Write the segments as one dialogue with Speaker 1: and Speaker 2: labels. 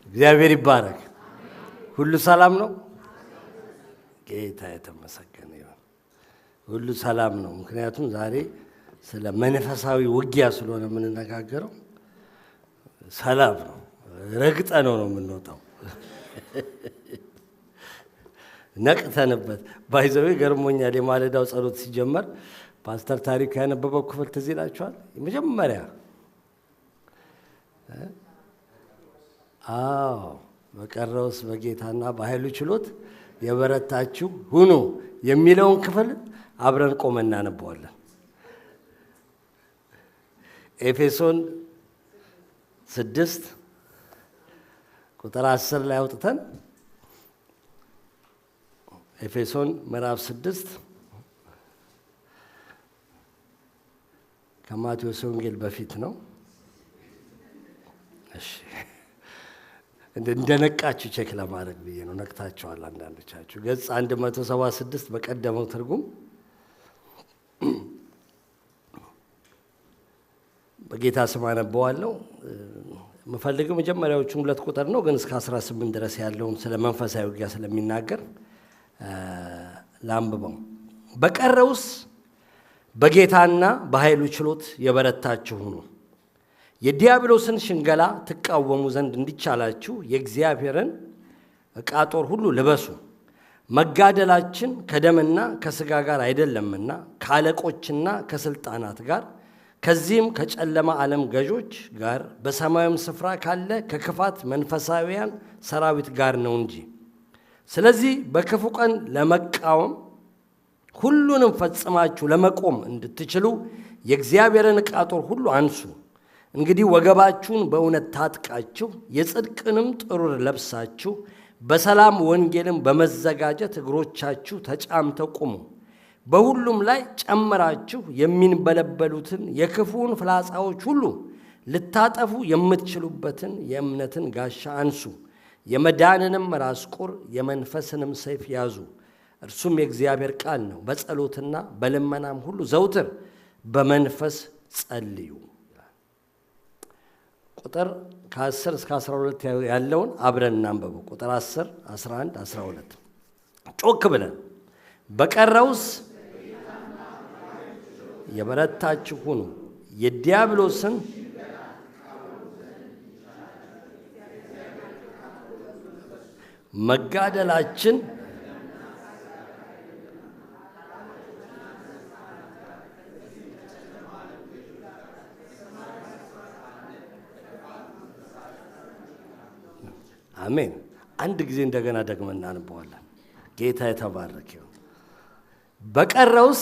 Speaker 1: እግዚአብሔር ይባረክ። ሁሉ ሰላም ነው። ጌታ የተመሰገነ ይሁን። ሁሉ ሰላም ነው። ምክንያቱም ዛሬ ስለ መንፈሳዊ ውጊያ ስለሆነ የምንነጋገረው ሰላም ነው። ረግጠ ነው የምንወጣው። ነቅተንበት ባይዘው ገርሞኛል። የማለዳው ጸሎት ሲጀመር ፓስተር ታሪክ ያነበበው ክፍል ትዝ ይላችኋል። የመጀመሪያ በቀረውስ በጌታና በኃይሉ ችሎት የበረታችሁ ሁኑ የሚለውን ክፍል አብረን ቆመን እናነበዋለን። ኤፌሶን 6 ቁጥር 10 ላይ አውጥተን ኤፌሶን ምዕራፍ 6 ከማቴዎስ ወንጌል በፊት ነው። እሺ እንደነቃችሁ ቼክ ለማድረግ ብዬ ነው። ነቅታችኋል አንዳንዶቻችሁ። ገጽ 176 በቀደመው ትርጉም በጌታ ስም አነበዋለሁ። የምፈልገው መጀመሪያዎቹን 2 ቁጥር ነው፣ ግን እስከ 18 ድረስ ያለውን ስለ መንፈሳዊ ውጊያ ስለሚናገር ላንብበው። በቀረውስ በጌታና በኃይሉ ችሎት የበረታችሁ ሁኑ፣ የዲያብሎስን ሽንገላ ትቃወሙ ዘንድ እንዲቻላችሁ የእግዚአብሔርን ዕቃ ጦር ሁሉ ልበሱ። መጋደላችን ከደምና ከሥጋ ጋር አይደለምና ከአለቆችና ከሥልጣናት ጋር ከዚህም ከጨለማ ዓለም ገዦች ጋር በሰማያዊም ስፍራ ካለ ከክፋት መንፈሳዊያን ሰራዊት ጋር ነው እንጂ። ስለዚህ በክፉ ቀን ለመቃወም ሁሉንም ፈጽማችሁ ለመቆም እንድትችሉ የእግዚአብሔርን ዕቃ ጦር ሁሉ አንሱ። እንግዲህ ወገባችሁን በእውነት ታጥቃችሁ የጽድቅንም ጥሩር ለብሳችሁ በሰላም ወንጌልም በመዘጋጀት እግሮቻችሁ ተጫምተው ቁሙ። በሁሉም ላይ ጨምራችሁ የሚንበለበሉትን የክፉን ፍላጻዎች ሁሉ ልታጠፉ የምትችሉበትን የእምነትን ጋሻ አንሱ። የመዳንንም ራስ ቁር የመንፈስንም ሰይፍ ያዙ፣ እርሱም የእግዚአብሔር ቃል ነው። በጸሎትና በልመናም ሁሉ ዘውትር በመንፈስ ጸልዩ። ቁጥር ከ10 እስከ 12 ያለውን አብረን እናንበበው። ቁጥር 10፣ 11፣ 12 ጮክ ብለን በቀረውስ የበረታችሁ ሁኑ፣ የዲያብሎስን መጋደላችን አሜን። አንድ ጊዜ እንደገና ደግመን እናንበዋለን። ጌታ የተባረከ ይሁን። በቀረውስ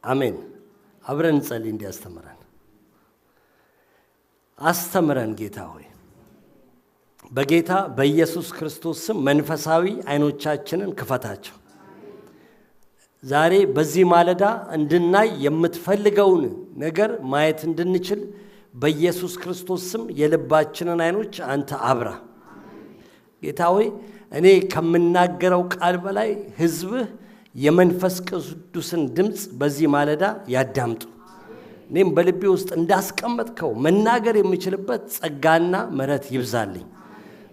Speaker 1: አሜን። አብረን እንጸልይ። እንዲያስተምረን አስተምረን ጌታ ሆይ፣ በጌታ በኢየሱስ ክርስቶስ ስም መንፈሳዊ አይኖቻችንን ክፈታቸው። ዛሬ በዚህ ማለዳ እንድናይ የምትፈልገውን ነገር ማየት እንድንችል በኢየሱስ ክርስቶስ ስም የልባችንን አይኖች አንተ አብራ። ጌታ ሆይ፣ እኔ ከምናገረው ቃል በላይ ሕዝብህ የመንፈስ ቅዱስን ድምፅ በዚህ ማለዳ ያዳምጡ። እኔም በልቤ ውስጥ እንዳስቀመጥከው መናገር የሚችልበት ጸጋና ምሕረት ይብዛልኝ።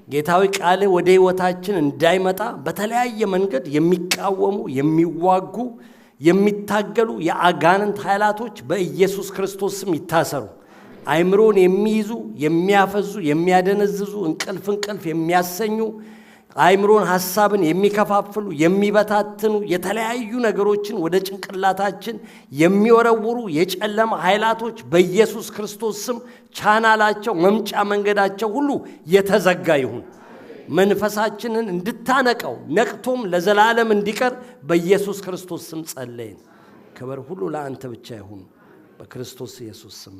Speaker 1: ጌታዊ ቃልህ ወደ ሕይወታችን እንዳይመጣ በተለያየ መንገድ የሚቃወሙ የሚዋጉ የሚታገሉ የአጋንንት ኃይላቶች በኢየሱስ ክርስቶስ ስም ይታሰሩ። አይምሮን የሚይዙ የሚያፈዙ የሚያደነዝዙ እንቅልፍ የሚያሰኙ አይምሮን ሐሳብን የሚከፋፍሉ የሚበታትኑ የተለያዩ ነገሮችን ወደ ጭንቅላታችን የሚወረውሩ የጨለማ ኃይላቶች በኢየሱስ ክርስቶስ ስም ቻናላቸው መምጫ መንገዳቸው ሁሉ የተዘጋ ይሁን። መንፈሳችንን እንድታነቀው ነቅቶም ለዘላለም እንዲቀር በኢየሱስ ክርስቶስ ስም ጸለይን። ክብር ሁሉ ለአንተ ብቻ ይሁን፣ በክርስቶስ ኢየሱስ ስም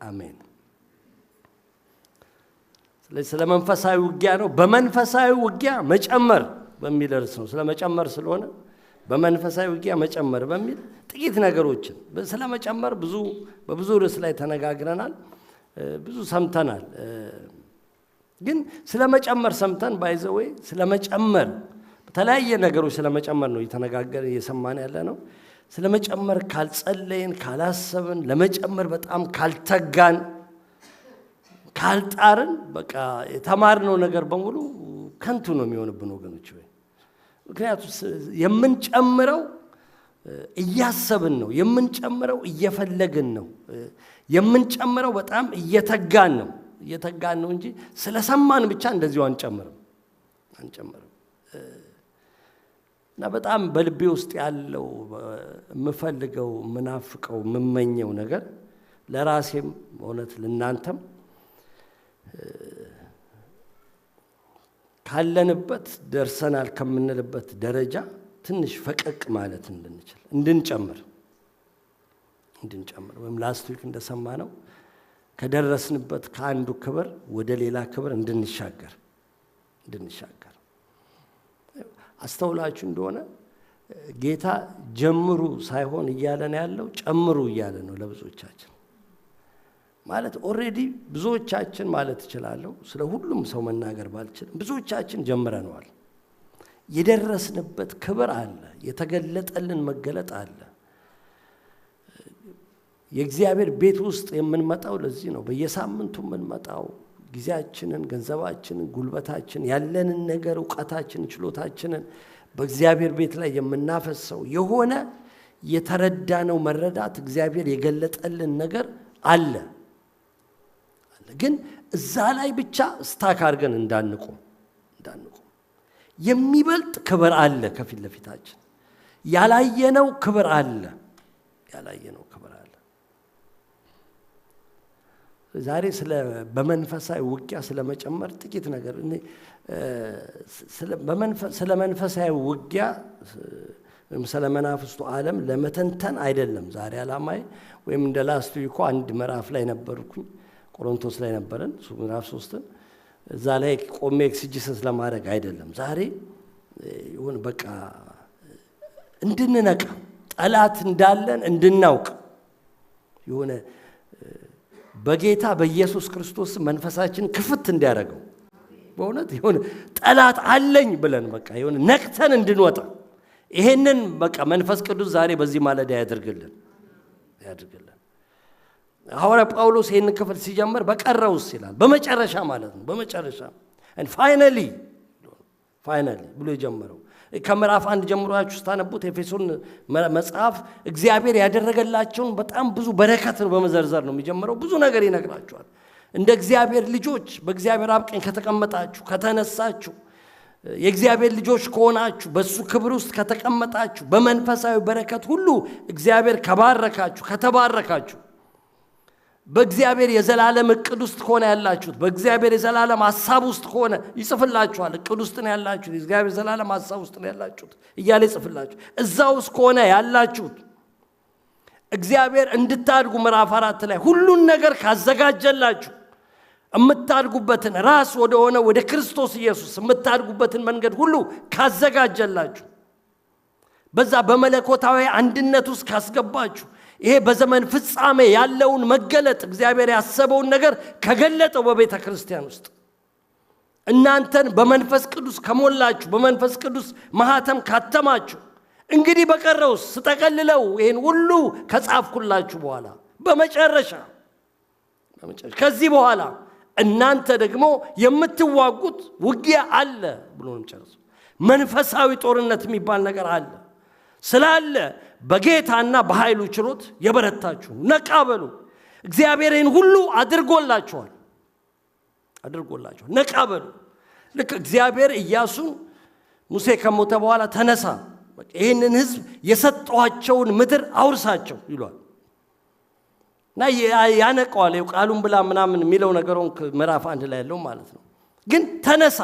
Speaker 1: አሜን። ስለ መንፈሳዊ ውጊያ ነው። በመንፈሳዊ ውጊያ መጨመር በሚል ርዕስ ነው። ስለ መጨመር ስለሆነ በመንፈሳዊ ውጊያ መጨመር በሚል ጥቂት ነገሮችን ስለመጨመር በብዙ ርዕስ ላይ ተነጋግረናል፣ ብዙ ሰምተናል። ግን ስለመጨመር ሰምተን ባይዘወይ ስለመጨመር በተለያየ ነገሮች ስለመጨመር ነው እየተነጋገረ እየሰማን ያለ ነው። ስለመጨመር ካልጸለይን ካላሰብን ለመጨመር በጣም ካልተጋን ካልጣርን በቃ የተማርነው ነገር በሙሉ ከንቱ ነው የሚሆንብን ወገኖች። ምክንያቱም የምንጨምረው እያሰብን ነው፣ የምንጨምረው እየፈለግን ነው፣ የምንጨምረው በጣም እየተጋን ነው እንጂ ስለሰማን ብቻ እንደዚሁ አንጨምርም። እና በጣም በልቤ ውስጥ ያለው የምፈልገው የምናፍቀው የምመኘው ነገር ለራሴም እውነት ለናንተም ካለንበት ደርሰናል ከምንልበት ደረጃ ትንሽ ፈቀቅ ማለት እንድንጨምር ወይም ላስት ዊክ እንደሰማነው ከደረስንበት ከአንዱ ክብር ወደ ሌላ ክብር እንድንሻገር አስተውላችሁ እንደሆነ ጌታ ጀምሩ ሳይሆን እያለን ያለው ጨምሩ እያለ ነው ለብዙዎቻችን። ማለት ኦሬዲ ብዙዎቻችን ማለት እችላለሁ፣ ስለ ሁሉም ሰው መናገር ባልችልም ብዙዎቻችን ጀምረናል። የደረስንበት ክብር አለ፣ የተገለጠልን መገለጥ አለ። የእግዚአብሔር ቤት ውስጥ የምንመጣው ለዚህ ነው። በየሳምንቱ የምንመጣው ጊዜያችንን፣ ገንዘባችንን፣ ጉልበታችንን፣ ያለንን ነገር፣ ዕውቀታችንን፣ ችሎታችንን በእግዚአብሔር ቤት ላይ የምናፈሰው የሆነ የተረዳነው መረዳት እግዚአብሔር የገለጠልን ነገር አለ። ግን እዛ ላይ ብቻ ስታክ አድርገን እንዳንቆም የሚበልጥ ክብር አለ ከፊት ለፊታችን። ያላየነው ክብር አለ። ዛሬ በመንፈሳዊ ውጊያ ስለመጨመር ጥቂት ነገር ስለ መንፈሳዊ ውጊያ ወይም ስለ መናፍስቱ ዓለም ለመተንተን አይደለም ዛሬ ዓላማዬ። ወይም እንደ ላስት ዊክ አንድ ምዕራፍ ላይ ነበርኩኝ፣ ቆሮንቶስ ላይ ነበረን፣ ምዕራፍ 3 እዛ ላይ ቆሜ ኤክሲጂሰስ ለማድረግ አይደለም። ዛሬ ይሁን በቃ እንድንነቃ ጠላት እንዳለን እንድናውቅ የሆነ በጌታ በኢየሱስ ክርስቶስ መንፈሳችን ክፍት እንዲያደርገው በእውነት የሆነ ጠላት አለኝ ብለን በቃ የሆነ ነቅተን እንድንወጣ ይሄንን በቃ መንፈስ ቅዱስ ዛሬ በዚህ ማለዳ ያድርግልን። ሐዋርያ ጳውሎስ ይሄንን ክፍል ሲጀምር በቀረውስ ይላል፣ በመጨረሻ ማለት ነው። በመጨረሻ and finally ብሎ የጀመረው ከምዕራፍ 1 ጀምሮአችሁ ስታነቡት ኤፌሶን መጽሐፍ እግዚአብሔር ያደረገላቸውን በጣም ብዙ በረከት ነው በመዘርዘር ነው የሚጀምረው። ብዙ ነገር ይነግራችኋል። እንደ እግዚአብሔር ልጆች በእግዚአብሔር አብ ቀኝ ከተቀመጣችሁ ከተነሳችሁ የእግዚአብሔር ልጆች ከሆናችሁ በሱ ክብር ውስጥ ከተቀመጣችሁ በመንፈሳዊ በረከት ሁሉ እግዚአብሔር ከባረካችሁ ከተባረካችሁ በእግዚአብሔር የዘላለም እቅድ ውስጥ ሆነ ያላችሁት በእግዚአብሔር የዘላለም ሐሳብ ውስጥ ሆነ ይጽፍላችኋል። እቅድ ውስጥ ነው ያላችሁት፣ የእግዚአብሔር የዘላለም ሐሳብ ውስጥ ነው ያላችሁት እያለ ይጽፍላችሁ። እዛው ውስጥ ሆነ ያላችሁት እግዚአብሔር እንድታድጉ ምዕራፍ 4 ላይ ሁሉን ነገር ካዘጋጀላችሁ እምታድጉበትን ራስ ወደ ሆነ ወደ ክርስቶስ ኢየሱስ እምታድጉበትን መንገድ ሁሉ ካዘጋጀላችሁ በዛ በመለኮታዊ አንድነት ውስጥ ካስገባችሁ ይሄ በዘመን ፍጻሜ ያለውን መገለጥ እግዚአብሔር ያሰበውን ነገር ከገለጠው በቤተ ክርስቲያን ውስጥ እናንተን በመንፈስ ቅዱስ ከሞላችሁ በመንፈስ ቅዱስ ማህተም ካተማችሁ እንግዲህ በቀረውስ ስጠቀልለው ይሄን ሁሉ ከጻፍኩላችሁ በኋላ በመጨረሻ ከዚህ በኋላ እናንተ ደግሞ የምትዋጉት ውጊያ አለ ብሎ ነው ጨርሶ። መንፈሳዊ ጦርነት የሚባል ነገር አለ ስላለ በጌታና በኃይሉ ችሎት የበረታችሁ ነቃበሉ። እግዚአብሔርን ሁሉ አድርጎላችኋል። ነቃበሉ። ልክ እግዚአብሔር ኢያሱን ሙሴ ከሞተ በኋላ ተነሳ ይሄንን ህዝብ የሰጠዋቸውን ምድር አውርሳቸው ይሏል እና ያነቀዋል። ቃሉን ብላ ምናምን የሚለው ነገሩን ምዕራፍ 1 ላይ ያለው ማለት ነው። ግን ተነሳ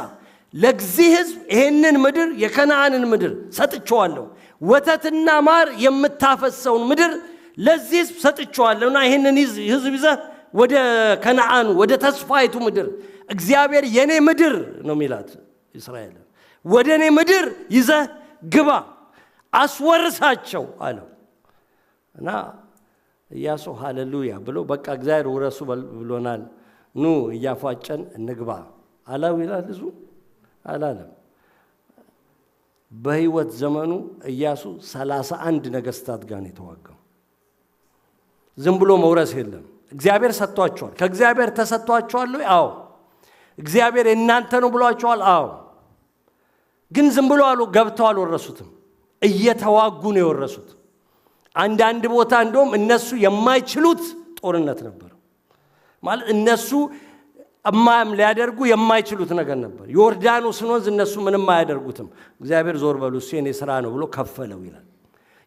Speaker 1: ለዚህ ህዝብ ይሄንን ምድር የከነዓንን ምድር ሰጥቼዋለሁ፣ ወተትና ማር የምታፈሰውን ምድር ለዚህ ህዝብ ሰጥቼዋለሁና ይሄንን ህዝብ ይዘህ ወደ ከነዓን ወደ ተስፋይቱ ምድር እግዚአብሔር የኔ ምድር ነው የሚላት እስራኤል ወደ እኔ ምድር ይዘህ ግባ፣ አስወርሳቸው አለው እና ኢያሱ ሃሌሉያ ብሎ በቃ እግዚአብሔር ውረሱ ብሎናል ኑ እያፋጨን እንግባ አላው ይላል እሱ አላለም። በህይወት ዘመኑ ኢያሱ 31 ነገስታት ጋር ነው የተዋጋው። ዝም ብሎ መውረስ የለም። እግዚአብሔር ሰጥቷቸዋል። ከእግዚአብሔር ተሰጥቷቸዋል። አዎ እግዚአብሔር እናንተ ነው ብሏቸዋል። አዎ ግን ዝም ብሎ አሉ ገብተው አልወረሱትም። እየተዋጉ ነው የወረሱት። አንዳንድ ቦታ እንደውም እነሱ የማይችሉት ጦርነት ነበር ማለት እነሱ እማም ሊያደርጉ የማይችሉት ነገር ነበር። ዮርዳኖስን ወንዝ እነሱ ምንም አያደርጉትም። እግዚአብሔር ዞር በሉ እሱ የኔ ስራ ነው ብሎ ከፈለው ይላል።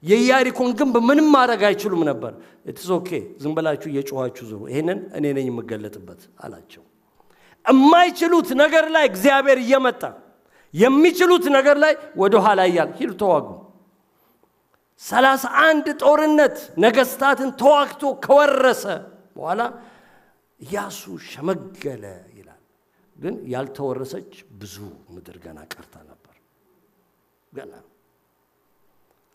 Speaker 1: የኢያሪኮን ግንብ ምንም ማድረግ አይችሉም ነበር። ኢትስ ኦኬ ዝም ብላችሁ እየጮኻችሁ ዙሩ፣ ይሄንን እኔ ነኝ የምገለጥበት አላቸው። የማይችሉት ነገር ላይ እግዚአብሔር እየመጣ የሚችሉት ነገር ላይ ወደ ኋላ ይያል ሂዱ ተዋጉ። 31 ጦርነት ነገስታትን ተዋግቶ ከወረሰ በኋላ ኢያሱ ሸመገለ ይላል። ግን ያልተወረሰች ብዙ ምድር ገና ቀርታ ነበር። ገና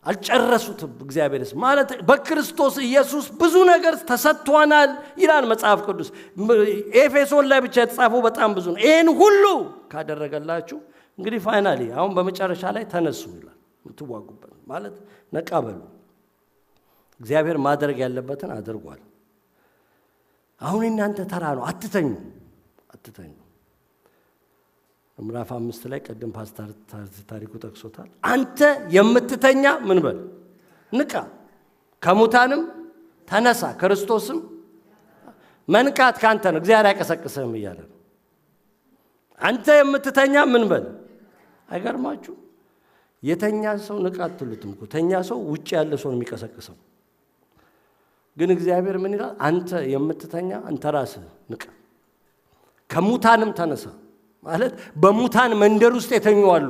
Speaker 1: አልጨረሱትም። እግዚአብሔርስ ማለት በክርስቶስ ኢየሱስ ብዙ ነገር ተሰጥቷናል ይላል መጽሐፍ ቅዱስ። ኤፌሶን ላይ ብቻ የተጻፈው በጣም ብዙ ነው። ይሄን ሁሉ ካደረገላችሁ እንግዲህ ፋይናሊ አሁን በመጨረሻ ላይ ተነሱ ይላል። ምትዋጉበት ማለት ነቃ በሉ። እግዚአብሔር ማድረግ ያለበትን አድርጓል። አሁን እናንተ ተራ ነው። አትተኙ። ምዕራፍ 5 ላይ ቀደም ፓስተር ታሪኩ ጠቅሶታል። አንተ የምትተኛ ምን በል ንቃ፣ ከሙታንም ተነሳ፣ ክርስቶስም መንቃት ካንተ ነው፣ እግዚአብሔር አይቀሰቅስህም እያለ ነው። አንተ የምትተኛ ምን በል። አይገርማችሁ? የተኛ ሰው ንቃ አትሉትም እኮ። ተኛ ሰው ውጭ ያለ ሰው ነው የሚቀሰቅሰው። ግን እግዚአብሔር ምን ይላል? አንተ የምትተኛ አንተ ራስህ ንቃ፣ ከሙታንም ተነሳ ማለት በሙታን መንደር ውስጥ የተኙ አሉ።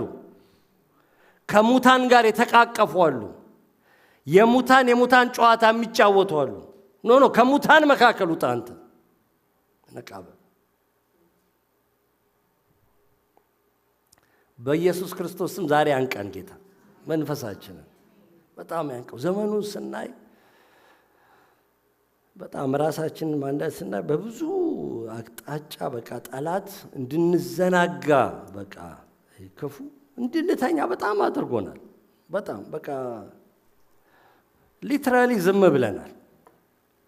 Speaker 1: ከሙታን ጋር የተቃቀፉ አሉ። የሙታን ጨዋታ የሚጫወቱ አሉ። ኖ ከሙታን መካከል ውጣ አንተ ነቃ በል። በኢየሱስ ክርስቶስም ዛሬ አንቀን ጌታ መንፈሳችንን በጣም ያንቀው። ዘመኑን ስናይ በጣም ራሳችንን ማንዳት ስናይ በብዙ አቅጣጫ በቃ ጠላት እንድንዘናጋ በቃ ክፉ እንድንተኛ በጣም አድርጎናል። በጣም በቃ ሊትራሊ ዝም ብለናል።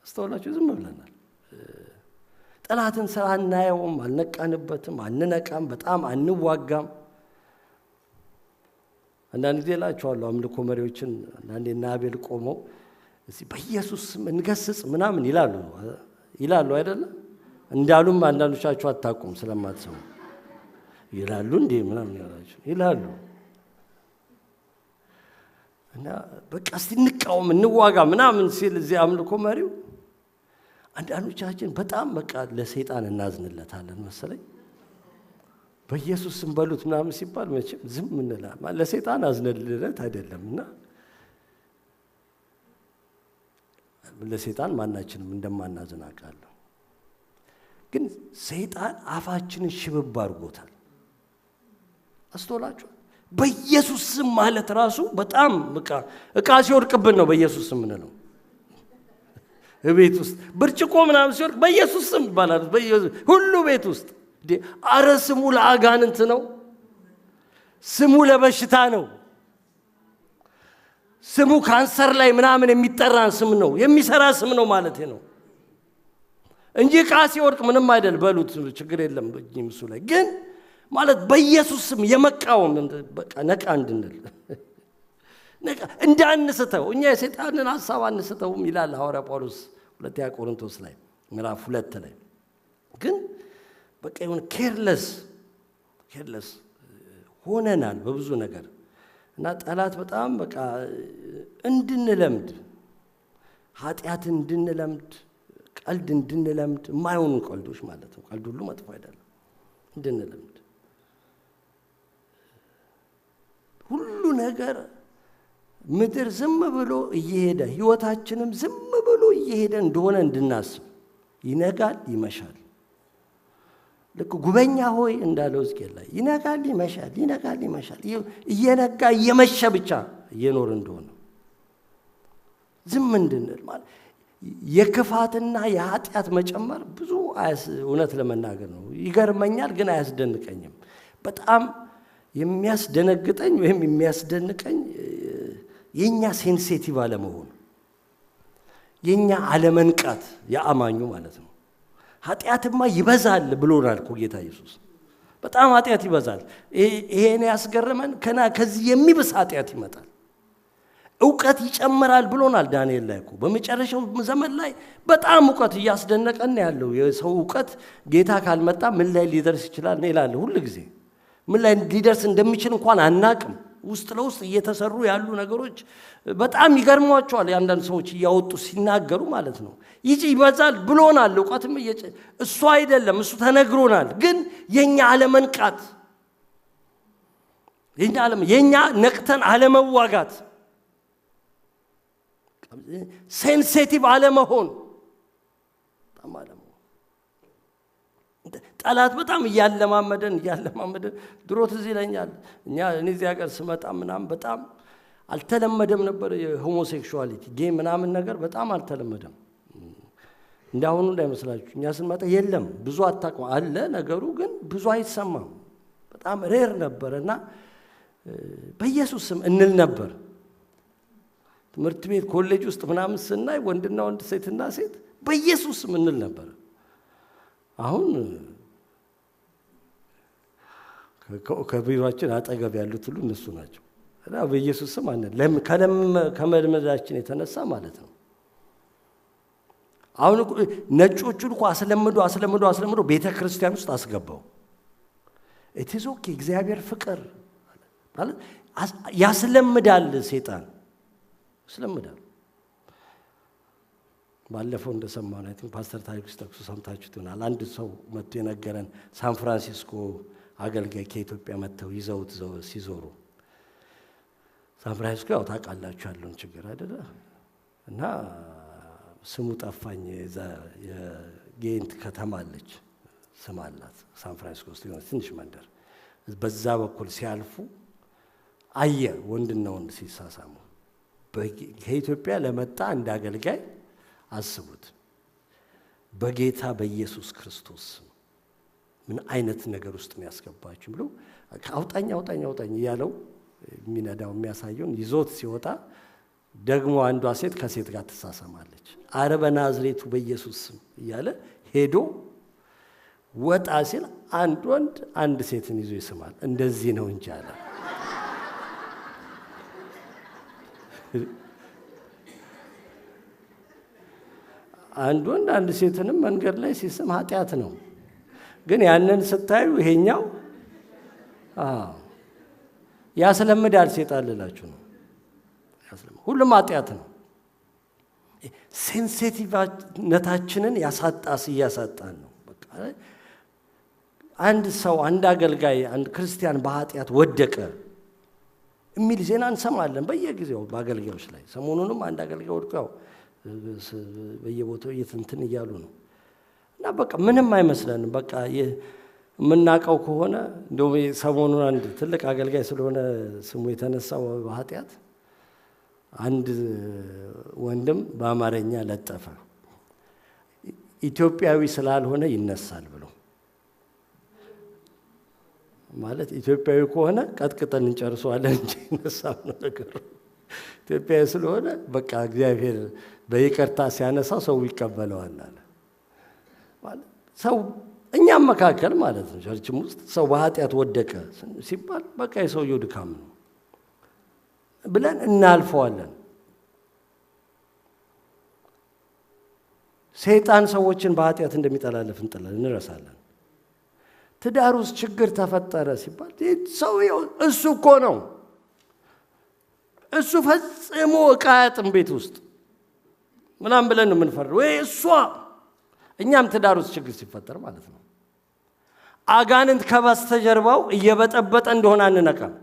Speaker 1: አስተውላችሁ ዝም ብለናል። ጠላትን ስራ እናየውም፣ አልነቃንበትም፣ አንነቃም፣ በጣም አንዋጋም። አንዳንድ ጊዜ እላቸዋለሁ አምልኮ መሪዎችን አንዳንዴ እና አቤል ቆመው እዚህ በኢየሱስ ስም እንገስጽ ምናምን ይላሉ አይደለም? እንዳሉም አንዳንዶቻችሁ አታውቁም ስለማትሰሙ ይላሉ እንዴ ምናምን ይላሉ። እና በቃ እስቲ እንቃወም እንዋጋ ምናምን ሲል እዚህ አምልኮ መሪው አንዳንዶቻችን በጣም በቃ ለሰይጣን እናዝንለታለን መሰለኝ። በኢየሱስ ስም በሉት ምናምን ሲባል መቼም ዝም እንላለን። ለሰይጣን አዝነልለት አይደለምና ለሰይጣን ማናችንም እንደማናዝን አውቃለሁ። ግን ሰይጣን አፋችንን ሽብብ አድርጎታል። አስተውላችሁ በኢየሱስ ስም ማለት ራሱ በጣም በቃ እቃ ሲወድቅብን ነው በኢየሱስ ስም ነው። ቤት ውስጥ ብርጭቆ ምናምን ሲወድቅ በኢየሱስ ስም ይባላል። ሁሉ ቤት ውስጥ አረ ስሙ ለአጋንንት ነው። ስሙ ለበሽታ ነው። ስሙ ካንሰር ላይ ምናምን የሚጠራን ስም ነው፣ የሚሰራ ስም ነው ማለት ነው እንጂ እቃ ሲወድቅ ምንም አይደል በሉት ችግር የለም። በእሱ ላይ ግን ማለት በኢየሱስ ስም የመቃወም በቃ ነቃ እንድንል ነቃ እንዳንስተው እኛ የሰይጣንን ሐሳብ አንስተውም ይላል ሐዋርያ ጳውሎስ 2 ቆሮንቶስ ላይ ምዕራፍ 2 ላይ። ግን በቃ ይሁን ኬርለስ ሆነናል በብዙ ነገር እና ጠላት በጣም በቃ እንድንለምድ ኃጢአት እንድንለምድ ቀልድ እንድንለምድ የማይሆኑ ቀልዶች ማለት ነው። ቀልድ ሁሉ መጥፎ አይደለም። እንድንለምድ ሁሉ ነገር ምድር ዝም ብሎ እየሄደ ህይወታችንም ዝም ብሎ እየሄደ እንደሆነ እንድናስብ ይነጋል ይመሻል። ልክ ጉበኛ ሆይ እንዳለው ሕዝቅኤል ላይ ይነጋል ይመሻል እየነጋ እየመሸ ብቻ እየኖር እንደሆነ ዝም እንድንል ማለት የክፋትና የኃጢአት መጨመር ብዙ እውነት ለመናገር ነው ይገርመኛል፣ ግን አያስደንቀኝም። በጣም የሚያስደነግጠኝ ወይም የሚያስደንቀኝ የኛ ሴንሲቲቭ አለመሆን፣ የኛ አለመንቃት፣ የአማኙ ማለት ነው። ኃጢአትማ ይበዛል ብሎናል እኮ ጌታ ኢየሱስ። በጣም ኃጢአት ይበዛል። ይሄን ያስገረመን ከዚህ የሚብስ ኃጢአት ይመጣል። ዕውቀት ይጨምራል ብሎናል ዳንኤል ላይ እኮ። በመጨረሻው ዘመን ላይ በጣም ዕውቀት እያስደነቀን ያለው የሰው ዕውቀት ጌታ ካልመጣ ምን ላይ ሊደርስ ይችላል ነው ይላል። ሁሉ ጊዜ ምን ላይ ሊደርስ እንደሚችል እንኳን አናቅም። ውስጥ ለውስጥ እየተሰሩ ያሉ ነገሮች በጣም ይገርሟቸዋል። አንዳንድ ሰዎች እያወጡ ሲናገሩ ማለት ነው። ይበዛል ብሎናል። ዕውቀትም እሱ አይደለም እሱ ተነግሮናል። ግን የኛ አለመንቃት፣ የኛ ነቅተን አለመዋጋት፣ ሴንሲቲቭ አለመሆን፣ ጠላት በጣም እያለማመደን ድሮ ትዝ ይለኛል እኔ እዚህ ሀገር ስመጣ ምናምን በጣም አልተለመደም ነበር የሆሞሴክሹዋሊቲ ጌይ ምናምን ነገር በጣም አልተለመደም። እንዳሁኑ እንዳይመስላችሁ እኛ ስንመጣ የለም ብዙ አታውቅም አለ ነገሩ፣ ግን ብዙ አይሰማም። በጣም ሬር ነበርና በኢየሱስ ስም እንል ነበር። ትምህርት ቤት ኮሌጅ ውስጥ ምናምን ስናይ ወንድና ወንድ ሴትና ሴት በኢየሱስ ስም እንል ነበር። አሁን ከቢሮአችን አጠገብ ያሉት ሁሉ እነሱ ናቸው እና በኢየሱስ ስም አንል ከመልመዳችን የተነሳ ማለት ነው። አሁን ነጮቹን እኮ አስለምዶ ቤተክርስቲያን ውስጥ አስገባው። ኢትስ ኦኬ እግዚአብሔር ፍቅር ማለት ያስለምዳል፣ ሰይጣን ያስለምዳል። ባለፈው እንደሰማነው አይተን ፓስተር ታሪክ ሲጠቅሱ ሰምታችሁት ይሆናል። አንድ ሰው መጥቶ የነገረን ሳን ፍራንሲስኮ አገልጋይ ከኢትዮጵያ መጥተው ይዘውት ሲዞሩ ሳን ፍራንሲስኮ ያው ታውቃላችሁ ያለውን ችግር አይደለ? እና ስሙ ጠፋኝ። የጌንት ከተማ አለች ስም አላት ሳን ፍራንሲስኮ ውስጥ የሆነ ትንሽ መንደር። በዛ በኩል ሲያልፉ አየ ወንድና ወንድ ሲሳሳሙ። ከኢትዮጵያ ለመጣ እንደ አገልጋይ አስቡት። በጌታ በኢየሱስ ክርስቶስ ምን አይነት ነገር ውስጥ ነው ያስገባችሁ ብሎ አውጣኝ እያለው የሚነዳው የሚያሳየውን ይዞት ሲወጣ ደግሞ አንዷ ሴት ከሴት ጋር ትሳሳማለች። አረ በናዝሬቱ በኢየሱስ ስም እያለ ሄዶ ወጣ ሲል አንድ ወንድ አንድ ሴትን ይዞ ይስማል። እንደዚህ ነው እንጂ አለ። አንድ ወንድ አንድ ሴትንም መንገድ ላይ ሲስም ኃጢአት ነው። ግን ያንን ስታዩ ይሄኛው ያስለምዳል። ሰይጣን ልላችሁ ነው። ሁሉም ኃጢአት ነው። ሴንሲቲቭነታችንን እያሳጣን ነው። በቃ አንድ ሰው አንድ አገልጋይ አንድ ክርስቲያን በኃጢአት ወደቀ የሚል ዜና እንሰማለን በየጊዜው በአገልጋዮች ላይ። ሰሞኑንም አንድ አገልጋይ ወድቀው በየቦታው እንትን እያሉ ነው። እና በቃ ምንም አይመስለንም። በቃ የምናውቀው ከሆነ እንደው ሰሞኑን አንድ ትልቅ አገልጋይ ስለሆነ ስሙ የተነሳው በኃጢአት አንድ ወንድም በአማርኛ ለጠፈ ኢትዮጵያዊ ስላልሆነ ይነሳል ብሎ። ማለት ኢትዮጵያዊ ከሆነ ቀጥቅጠን እንጨርሰዋለን እንጂ ይነሳል ነው ነገሩ። ኢትዮጵያዊ ስለሆነ በቃ እግዚአብሔር በይቅርታ ሲያነሳ ሰው ይቀበለዋል አለ። ማለት ሰው እኛም መካከል ማለት ነው ቸርችም ውስጥ ሰው በኃጢአት ወደቀ ሲባል በቃ የሰውየው ድካም ነው ብለን እናልፈዋለን። ሰይጣን ሰዎችን በኃጢአት እንደሚጠላለፍ እንረሳለን። ትዳር ውስጥ ችግር ተፈጠረ ሲባል ሰውየው እሱ እኮ ነው፣ እሱ ፈጽሞ ዕቃ አያጥም ቤት ውስጥ ምናምን ብለን ነው የምንፈርደው። ወይ እሷ እኛም ትዳር ውስጥ ችግር ሲፈጠር ማለት ነው አጋንንት ከበስተጀርባው እየበጠበጠ እንደሆነ አንነቃም።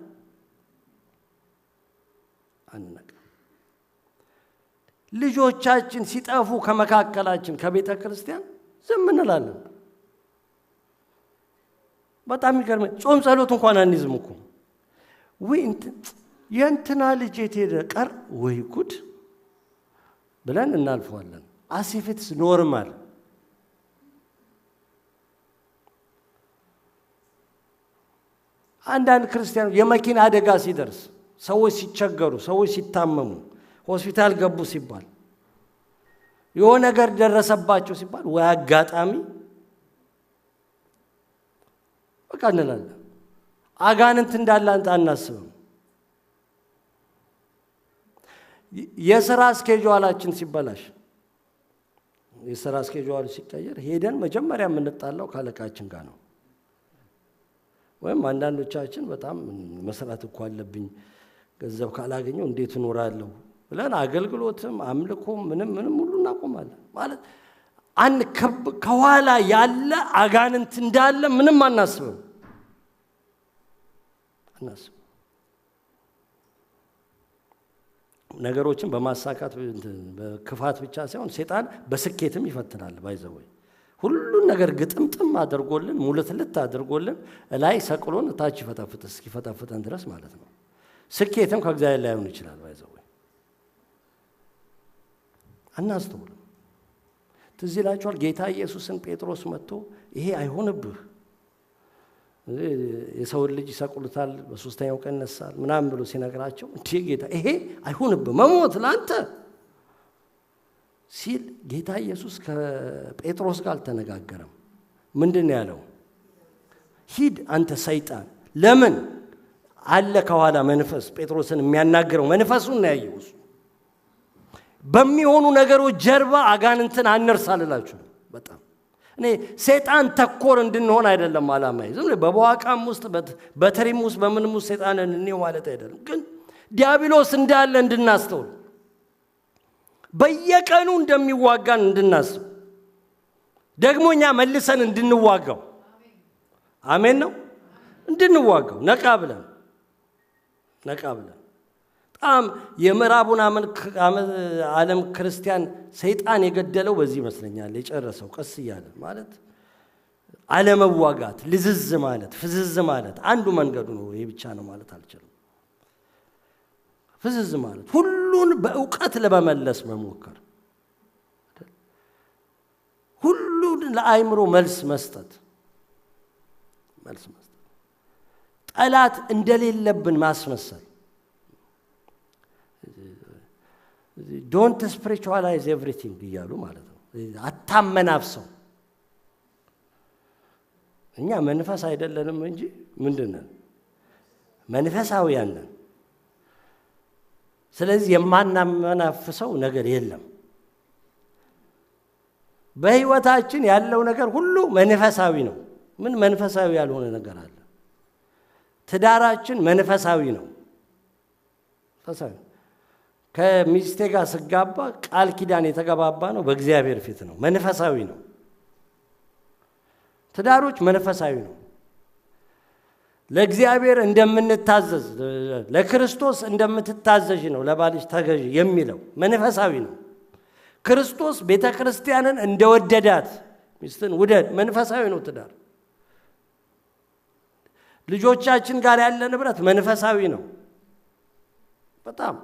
Speaker 1: ልጆቻችን ሲጠፉ ከመካከላችን ከቤተ ክርስቲያን ዝም እንላለን። በጣም ይገርም። ጾም ጸሎት እንኳን አንይዝም እኮ ወይ የእንትና ልጅ የት ሄደ ቀር ወይ ጉድ ብለን እናልፈዋለን። አሲፍትስ ኖርማል። አንዳንድ ክርስቲያኖች የመኪና አደጋ ሲደርስ፣ ሰዎች ሲቸገሩ፣ ሰዎች ሲታመሙ፣ ሆስፒታል ገቡ ሲባል፣ የሆነ ነገር ደረሰባቸው ሲባል ወይ አጋጣሚ በቃ እንላለን። አጋንንት እንዳለ አናስብም። የሥራ ስኬጁላችን ሲበላሽ፣ የሥራ ስኬጁል ሲቀየር ሄደን መጀመሪያ የምንጣላው ካለቃችን ጋር ነው። ወይም አንዳንዶቻችን በጣም መስራት እኮ አለብኝ ገንዘብ ካላገኘው እንዴት እኖራለሁ ብለን አገልግሎትም አምልኮም ምንም ሁሉ እናቆማለን። ማለት አንድ ከኋላ ያለ አጋንንት እንዳለ ምንም አናስብም። ነገሮችን በማሳካት በክፋት ብቻ ሳይሆን ሰይጣን በስኬትም ይፈትናል። ባይዘው ሁሉን ነገር ግጥምጥም አድርጎልን ሙልትልት አድርጎልን ላይ ሰቅሎን ታች እስኪፈታፍተን ድረስ ማለት ነው። ስኬትም ከእግዚአብሔር ላይ ሆኖ ይችላል። ባይዘው አናስተውልም። ትዝ ይላችኋል ጌታ ኢየሱስን ጴጥሮስ መጥቶ ይሄ አይሆንብህ፣ የሰው ልጅ ይሰቅሉታል በሶስተኛው ቀን ይነሳል ምናምን ብሎ ሲነግራቸው እንዴ ጌታ ይሄ አይሆንብህ መሞት ላንተ ሲል ጌታ ኢየሱስ ከጴጥሮስ ጋር አልተነጋገረም። ምንድን ነው ያለው? ሂድ አንተ ሰይጣን። ለምን አለ ከኋላ መንፈስ ጴጥሮስን የሚያናግረው መንፈሱን ነው ያየው። በሚሆኑ ነገሮች ጀርባ አጋንንትን አንርሳልላችሁ። በጣም እኔ ሰይጣን ተኮር እንድንሆን አይደለም አላማዬ። ዝም ብሎ በበዋቃም ውስጥ በትሪም ውስጥ በምንም ውስጥ ሰይጣንን እንየው ማለት አይደለም። ግን ዲያብሎስ እንዳለ እንድናስተውል፣ በየቀኑ እንደሚዋጋን እንድናስብ፣ ደግሞ እኛ መልሰን እንድንዋጋው። አሜን ነው። እንድንዋጋው ነቃ ብለን በጣም የምዕራቡን ዓለም ክርስቲያን ሰይጣን የገደለው በዚህ ይመስለኛል። የጨረሰው ቀስ እያለ ማለት አለመዋጋት፣ ልዝዝ ማለት፣ ፍዝዝ ማለት አንዱ መንገዱ ነው። ይሄ ብቻ ነው ማለት አልችልም። ፍዝዝ ማለት ሁሉን በእውቀት ለመመለስ መሞከር፣ ሁሉን ለአይምሮ መልስ መስጠት፣ ጠላት እንደሌለብን ማስመሰል። ዶንት ስፒሪቹዋላይዝ ኤቭሪቲንግ እያሉ ማለት ነው። አታመናፍሰው። እኛ መንፈስ አይደለንም እንጂ ምንድን ነን? መንፈሳውያን ነን። ስለዚህ የማናመናፍሰው ነገር የለም። በህይወታችን ያለው ነገር ሁሉ መንፈሳዊ ነው። ምን መንፈሳዊ ያልሆነ ነገር አለ? ትዳራችን መንፈሳዊ ነው። መንፈሳዊ ከሚስቴ ጋር ስጋባ ቃል ኪዳን የተገባባ ነው፣ በእግዚአብሔር ፊት ነው፣ መንፈሳዊ ነው። ትዳሮች መንፈሳዊ ነው። ለእግዚአብሔር እንደምንታዘዝ ለክርስቶስ እንደምትታዘዥ ነው ለባልሽ ተገዥ የሚለው መንፈሳዊ ነው። ክርስቶስ ቤተ ክርስቲያንን እንደወደዳት ሚስትን ውደድ፣ መንፈሳዊ ነው ትዳር። ልጆቻችን ጋር ያለ ንብረት መንፈሳዊ ነው። በጣም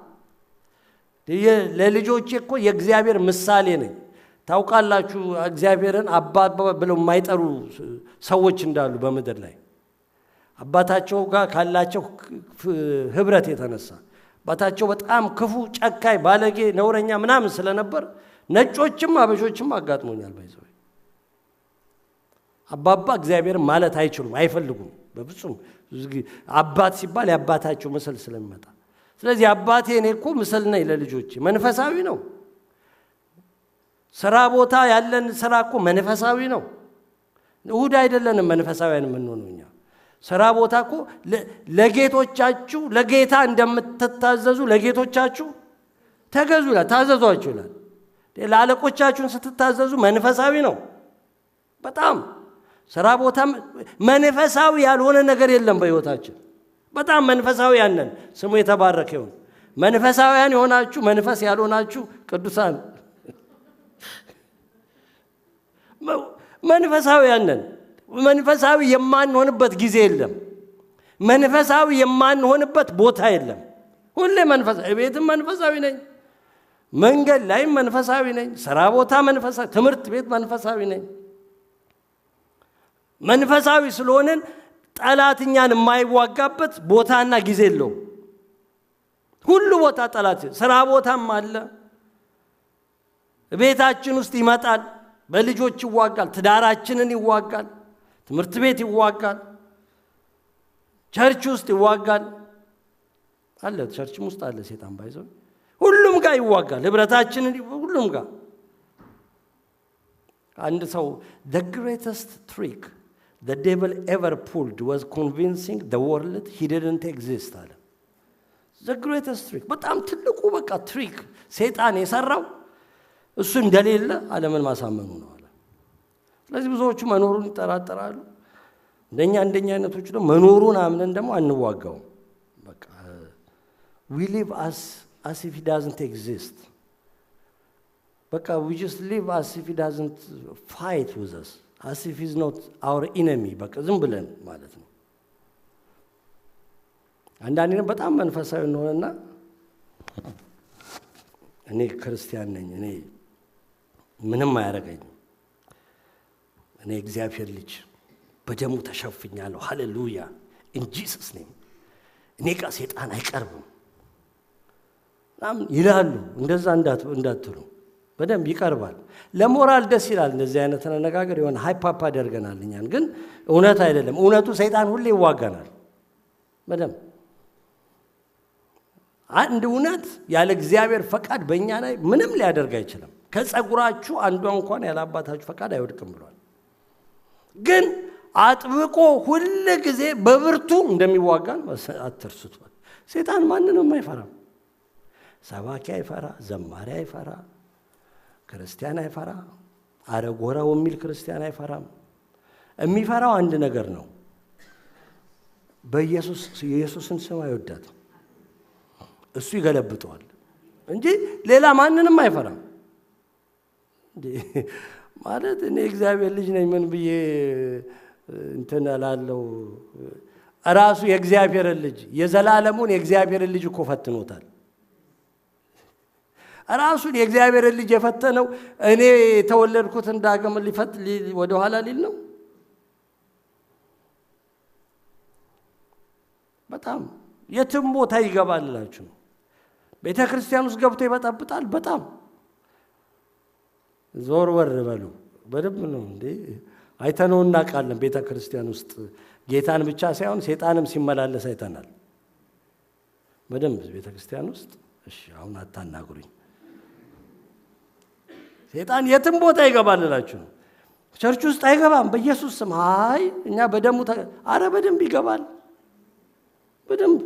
Speaker 1: ለልጆቼ እኮ የእግዚአብሔር ምሳሌ ነኝ። ታውቃላችሁ እግዚአብሔርን አባት ብለው የማይጠሩ ሰዎች እንዳሉ በምድር ላይ አባታቸው ጋር ካላቸው ህብረት የተነሳ አባታቸው በጣም ክፉ፣ ጨካኝ፣ ባለጌ፣ ነውረኛ ምናምን ስለነበር ነጮችም አበሾችም አጋጥሞኛል። ባይዘው አባባ እግዚአብሔርን ማለት አይችሉም፣ አይፈልጉም በፍጹም። አባት ሲባል የአባታቸው ምስል ስለሚመጣ ስለዚህ አባቴ እኔ እኮ ምስል ነኝ ለልጆቼ። መንፈሳዊ ነው። ስራ ቦታ ያለን ስራ እኮ መንፈሳዊ ነው። እሁድ አይደለንም መንፈሳዊያን የምንሆነው እኛ። ስራ ቦታ እኮ ለጌቶቻችሁ ለጌታ እንደምትታዘዙ ለጌቶቻችሁ ተገዙ ይላል፣ ታዘዟቸው ይላል። ለአለቆቻችሁን ስትታዘዙ መንፈሳዊ ነው። በጣም ስራ ቦታ መንፈሳዊ ያልሆነ ነገር የለም በህይወታችን። በጣም መንፈሳዊያን ነን። ስሙ የተባረከ ይሁን። መንፈሳዊያን የሆናችሁ መንፈስ ያልሆናችሁ ቅዱሳን መንፈሳዊያን ነን። መንፈሳዊ የማንሆንበት ጊዜ የለም። መንፈሳዊ የማንሆንበት ቦታ የለም። ሁሌ መንፈሳዊ፣ ቤትም መንፈሳዊ ነኝ፣ መንገድ ላይም መንፈሳዊ ነኝ፣ ስራ ቦታ መንፈሳዊ፣ ትምህርት ቤት መንፈሳዊ ነኝ። መንፈሳዊ ስለሆነን ጠላትኛን የማይዋጋበት ቦታና ጊዜ የለውም። ሁሉ ቦታ ጠላት፣ ስራ ቦታም አለ፣ ቤታችን ውስጥ ይመጣል፣ በልጆች ይዋጋል፣ ትዳራችንን ይዋጋል፣ ትምህርት ቤት ይዋጋል፣ ቸርች ውስጥ ይዋጋል። አለ ቸርችም ውስጥ አለ ሰይጣን ባይዘው ሁሉም ጋር ይዋጋል፣ ህብረታችንን ሁሉም ጋር። አንድ ሰው the greatest trick the devil ever pulled was convincing the world he didn't exist አለ። the greatest trick በጣም ትልቁ በቃ ትሪክ ሰይጣን የሰራው እሱ እንደሌለ ዓለምን ማሳመኑ ነው አለ። ስለዚህ ብዙዎቹ መኖሩን ይጠራጠራሉ። እንደኛ አይነቶቹ ደግሞ መኖሩን አምነን ደግሞ አንዋጋው። በቃ we live as if he doesn't exist. በቃ we just live as if he doesn't fight with us, as if he's not our enemy. በቃ ዝም ብለን ማለት ነው። አንዳንዴ በጣም መንፈሳዊ ነውና እኔ ክርስቲያን ነኝ፣ እኔ ምንም አያረጋኝም፣ እኔ እግዚአብሔር ልጅ በደሙ ተሸፍኛለሁ፣ ሃሌሉያ in Jesus name፣ እኔ ጋር ሰይጣን አይቀርብም ይላሉ። እንደዛ እንዳትሉ፣ በደንብ ይቀርባል። ለሞራል ደስ ይላል እንደዚህ አይነት ነገር የሆነ ሃይፓፓ ያደርገናል እኛን። ግን እውነት አይደለም። እውነቱ ሰይጣን ሁሌ ይዋጋናል በደንብ። አንድ እውነት ያለ እግዚአብሔር ፈቃድ በእኛ ላይ ምንም ሊያደርግ አይችልም። ከጸጉራችሁ አንዷ እንኳን ያለ አባታችሁ ፈቃድ አይወድቅም ብሏል። ግን አጥብቆ ሁሉ ጊዜ በብርቱ እንደሚዋጋን አትርሱት። ሰይጣን ማንንም አይፈራም። ሰባኪ አይፈራ፣ ዘማሪ አይፈራ፣ ክርስቲያን አይፈራ፣ አረጎራው የሚል ክርስቲያን አይፈራም። የሚፈራው አንድ ነገር ነው፣ የኢየሱስን ስም አይወዳትም። እሱ ይገለብጠዋል እንጂ ሌላ ማንንም አይፈራም። ማለት እኔ እግዚአብሔር ልጅ ነኝ ምን ብዬ እንትን እላለሁ። ራሱ የእግዚአብሔር ልጅ የዘላለሙን የእግዚአብሔር ልጅ እኮ ፈትኖታል። ራሱን የእግዚአብሔር ልጅ የፈተነው እኔ ተወለድኩት እንዳገም ሊፈት ወደ ኋላ ሊል ነው። በጣም የትም ቦታ ይገባልላችሁ። ቤተ ክርስቲያን ውስጥ ገብቶ ይበጣብጣል። በጣም ዞር ወር በሉ በደንብ ነው እንዴ አይተነው እናውቃለን። ቤተ ክርስቲያን ውስጥ ጌታን ብቻ ሳይሆን ሰይጣንም ሲመላለስ አይተናል በደንብ ቤተ ክርስቲያን ውስጥ። እሺ አሁን አታናግሩኝ። ሰይጣን የትም ቦታ ይገባልላችሁ። ቸርች ውስጥ አይገባም በኢየሱስ ስም። አይ እኛ በደሙ አረ በደንብ ይገባል በደንብ።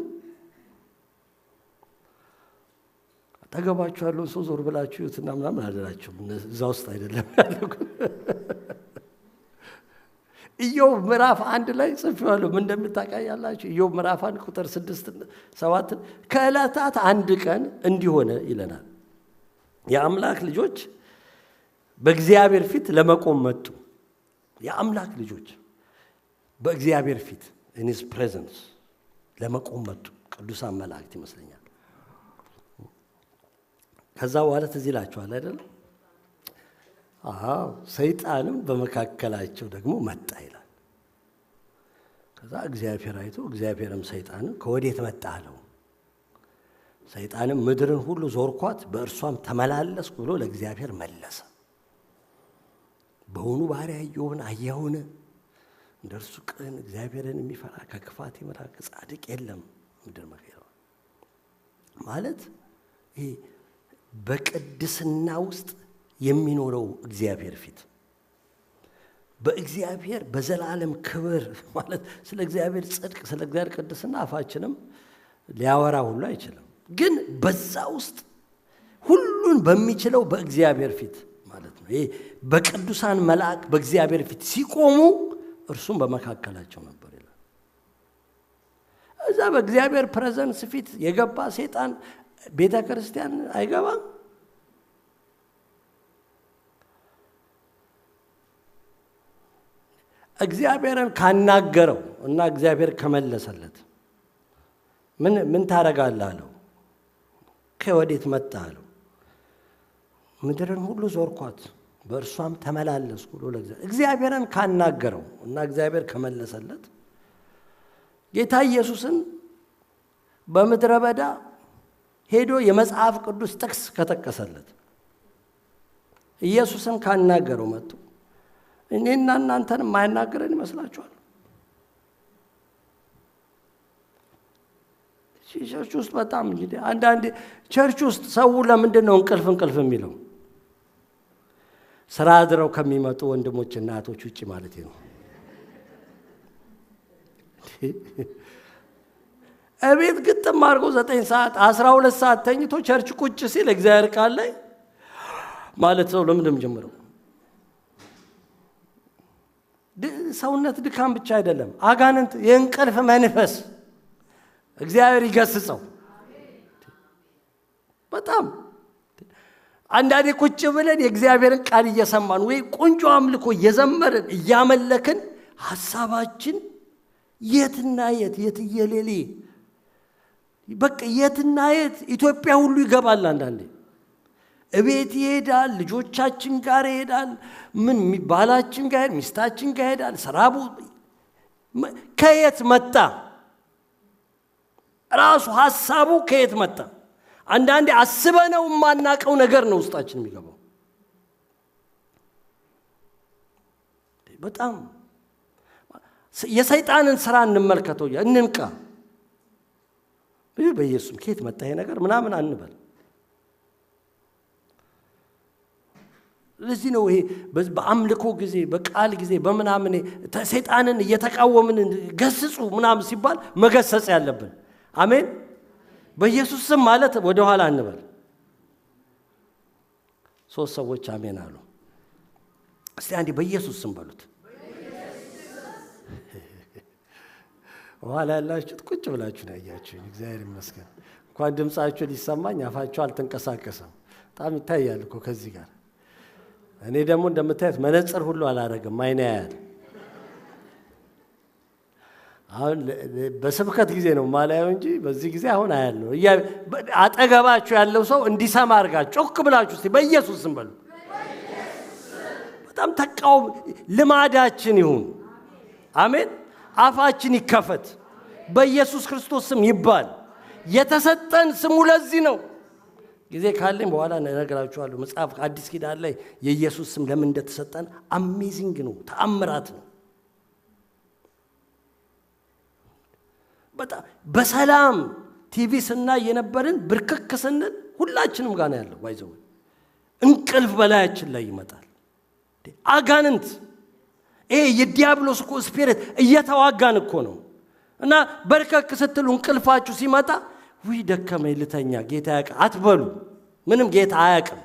Speaker 1: አጠገባችሁ ያለውን ሰው ዞር ብላችሁ እዩትና ምናምን አላላችሁም። እዛ ውስጥ አይደለም ያለው። ኢዮብ ምዕራፍ 1 ላይ ጽፌዋለሁ። ምን እንደምታውቃላችሁ? ኢዮብ ምዕራፍ 1 ቁጥር 6-7 ከዕለታት አንድ ቀን እንዲሆነ ይለናል። የአምላክ ልጆች በእግዚአብሔር ፊት ለመቆም መጡ። የአምላክ ልጆች በእግዚአብሔር ፊት in his presence ለመቆም መጡ። ቅዱሳን መላእክት ይመስለኛል። ከዛ በኋላ ትዝ ይላችኋል አይደል? ሰይጣንም በመካከላቸው ደግሞ መጣ ይላል። ከዛ እግዚአብሔር አይቶ እግዚአብሔርም ሰይጣንን ከወዴት መጣ አለው። ሰይጣንም ምድርን ሁሉ ዞርኳት በእርሷም ተመላለስኩ ብሎ ለእግዚአብሔር መለሰ። በሆኑ ባሪያ ኢዮብን አየኸውን? እንደርሱ ቅን እግዚአብሔርን የሚፈራ ከክፋት የመራቀ ጻድቅ የለም ምድር መከራ ማለት ይሄ በቅድስና ውስጥ የሚኖረው እግዚአብሔር ፊት በእግዚአብሔር በዘላለም ክብር ማለት ስለ እግዚአብሔር ጽድቅ ስለ እግዚአብሔር ቅድስና አፋችንም ሊያወራ ሁሉ አይችልም። ግን በዛ ውስጥ ሁሉን በሚችለው በእግዚአብሔር ፊት ማለት ነው። ይሄ በቅዱሳን መላእክ በእግዚአብሔር ፊት ሲቆሙ እርሱም በመካከላቸው ነበር ይላል። እዛ በእግዚአብሔር ፕሬዘንስ ፊት የገባ ሰይጣን ቤተ ክርስቲያን አይገባም። እግዚአብሔርን ካናገረው እና እግዚአብሔር ከመለሰለት ምን ታረጋለህ አለው። ከወዴት መጣ አለው። ምድርን ሁሉ ዞርኳት በእርሷም ተመላለስኩ ብሎ እግዚአብሔርን ካናገረው እና እግዚአብሔር ከመለሰለት ጌታ ኢየሱስን በምድረ በዳ ሄዶ የመጽሐፍ ቅዱስ ጥቅስ ከተቀሰለት ኢየሱስን ካናገረው መጥቶ እኔና እናንተን የማይናገረን ይመስላችኋል? ቸርች ውስጥ በጣም እንግዲህ አንዳንዴ ቸርች ውስጥ ሰው ለምንድን ነው እንቅልፍ የሚለው? ስራ አድረው ከሚመጡ ወንድሞችና እህቶች ውጪ ማለት ነው። እቤት ግጥም አድርጎ 9 ሰዓት 12 ሰዓት ተኝቶ ቸርች ቁጭ ሲል እግዚአብሔር ቃል ላይ ማለት ሰው ለምንድን ጀምረው? ሰውነት ድካም ብቻ አይደለም፣ አጋንንት የእንቅልፍ መንፈስ እግዚአብሔር ይገስጸው። በጣም አንዳንዴ ቁጭ ብለን የእግዚአብሔርን ቃል እየሰማን ወይ ቆንጆ አምልኮ እየዘመርን እያመለክን ሐሳባችን የትና የትየሌሊ በቃ የትና የት ኢትዮጵያ ሁሉ ይገባል። አንዳንዴ እቤት ይሄዳል፣ ልጆቻችን ጋር ይሄዳል፣ ምን ባላችን ጋር ሚስታችን ጋር ይሄዳል፣ ስራቡ ከየት መጣ? ራሱ ሐሳቡ ከየት መጣ? አንዳንዴ አስበነው የማናቀው ነገር ነው ውስጣችን የሚገባው። በጣም የሰይጣንን ስራ እንመልከተው፣ እንንቃ። በኢየሱስ ከየት መጣ ይሄ ነገር ምናምን አንበል። ለዚህ ነው ይሄ በአምልኮ ጊዜ በቃል ጊዜ በመናምን ሰይጣንን እየተቃወምን ገስጹ ምናምን ሲባል መገሰጽ ያለብን። አሜን። በኢየሱስ ስም ማለት ወደ ኋላ አንበል። 3 ሰዎች አሜን አሉ። እስቲ አንዴ በኢየሱስ ስም በሉት። ኋላ ያላችሁት ቁጭ ብላችሁ ነው ያያችሁኝ። እግዚአብሔር ይመስገን። እንኳን ድምጻችሁ ሊሰማኝ አፋችሁ አልተንቀሳቀሰም። በጣም ይታያል እኮ ከዚህ ጋር። እኔ ደግሞ እንደምታዩት መነጽር ሁሉ አላረግም፣ አይኔ ያያል። አሁን በስብከት ጊዜ ነው ማላየው እንጂ በዚህ ጊዜ አሁን አያለሁ። አጠገባችሁ ያለው ሰው እንዲሰማ አድርጋችሁ ጮክ ብላችሁ እስቲ በኢየሱስ ስም በሉ። በጣም ተቃውሞ ልማዳችን ይሁን። አሜን። አፋችን ይከፈት፣ በኢየሱስ ክርስቶስ ስም ይባል። የተሰጠን ስሙ ለዚህ ነው። ጊዜ ካለኝ በኋላ እነግራችኋለሁ። መጽሐፍ አዲስ ኪዳን ላይ የኢየሱስ ስም ለምን እንደተሰጠን አሜዚንግ ነው፣ ተአምራት ነው። በጣም በሰላም ቲቪ ስናይ የነበርን ብርክክ ስንል ሁላችንም ጋር ነው ያለው። ባይዘው እንቅልፍ በላያችን ላይ ይመጣል። አጋንንት ይሄ የዲያብሎስ እኮ ስፒሪት እየተዋጋን እኮ ነው። እና በርከክ ስትሉ እንቅልፋችሁ ሲመጣ ወይ ደከመኝ ልተኛ ጌታ ያውቃ አትበሉ። ምንም ጌታ አያውቅም።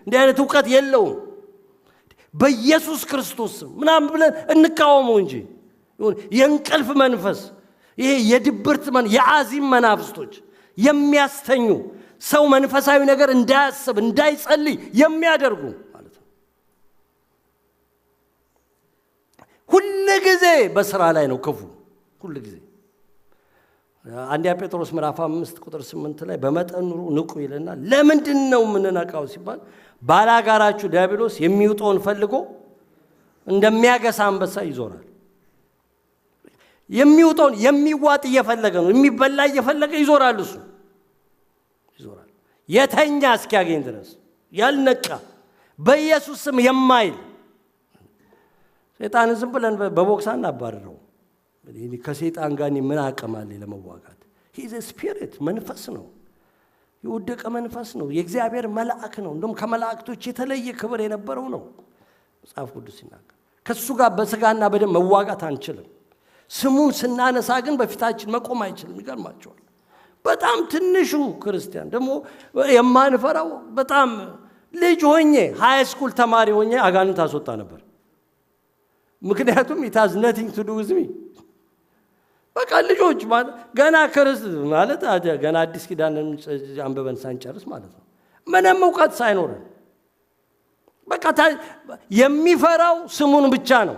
Speaker 1: እንዲህ አይነት ዕውቀት የለውም። በኢየሱስ ክርስቶስ ምናምን ብለን እንቃወመው እንጂ የእንቅልፍ መንፈስ ይሄ የድብርት የአዚም መናፍስቶች የሚያስተኙ ሰው መንፈሳዊ ነገር እንዳያስብ እንዳይጸልይ የሚያደርጉ ማለት ነው። ሁሉ ጊዜ በስራ ላይ ነው ክፉ። ሁሉ ጊዜ አንደኛ ጴጥሮስ ምዕራፍ 5 ቁጥር 8 ላይ በመጠኑ ንቁ ይልና ለምንድን ነው የምንነቃው ሲባል ባላጋራችሁ ዲያብሎስ የሚውጠውን ፈልጎ እንደሚያገሳ አንበሳ ይዞራል። የሚውጠውን የሚዋጥ እየፈለገ ነው፣ የሚበላ እየፈለገ ይዞራል። እሱ ይዞራል የተኛ እስኪያገኝ ድረስ ያልነቃ በኢየሱስ ስም የማይል ሰይጣን ዝም ብለን በቦክስ አናባርረው። ከሰይጣን ጋር ምን አቅም አለኝ ለመዋጋት? ሂ ኢዝ ስፒሪት መንፈስ ነው፣ የወደቀ መንፈስ ነው፣ የእግዚአብሔር መልአክ ነው። እንደውም ከመላእክቶች የተለየ ክብር የነበረው ነው መጽሐፍ ቅዱስ ሲናገር። ከሱ ጋር በስጋና በደም መዋጋት አንችልም። ስሙን ስናነሳ ግን በፊታችን መቆም አይችልም። ይገርማቸዋል። በጣም ትንሹ ክርስቲያን ደግሞ የማንፈራው በጣም ልጅ ሆኜ ሃይ ስኩል ተማሪ ሆኜ አጋንንት አስወጣ ነበር። ምክንያቱም it has nothing to do with me። በቃ ልጆች ገና ክርስቲያን ማለት ገና አዲስ ኪዳን አንበበን ሳንጨርስ ማለት ነው፣ ምንም ዕውቀት ሳይኖረን በቃ የሚፈራው ስሙን ብቻ ነው።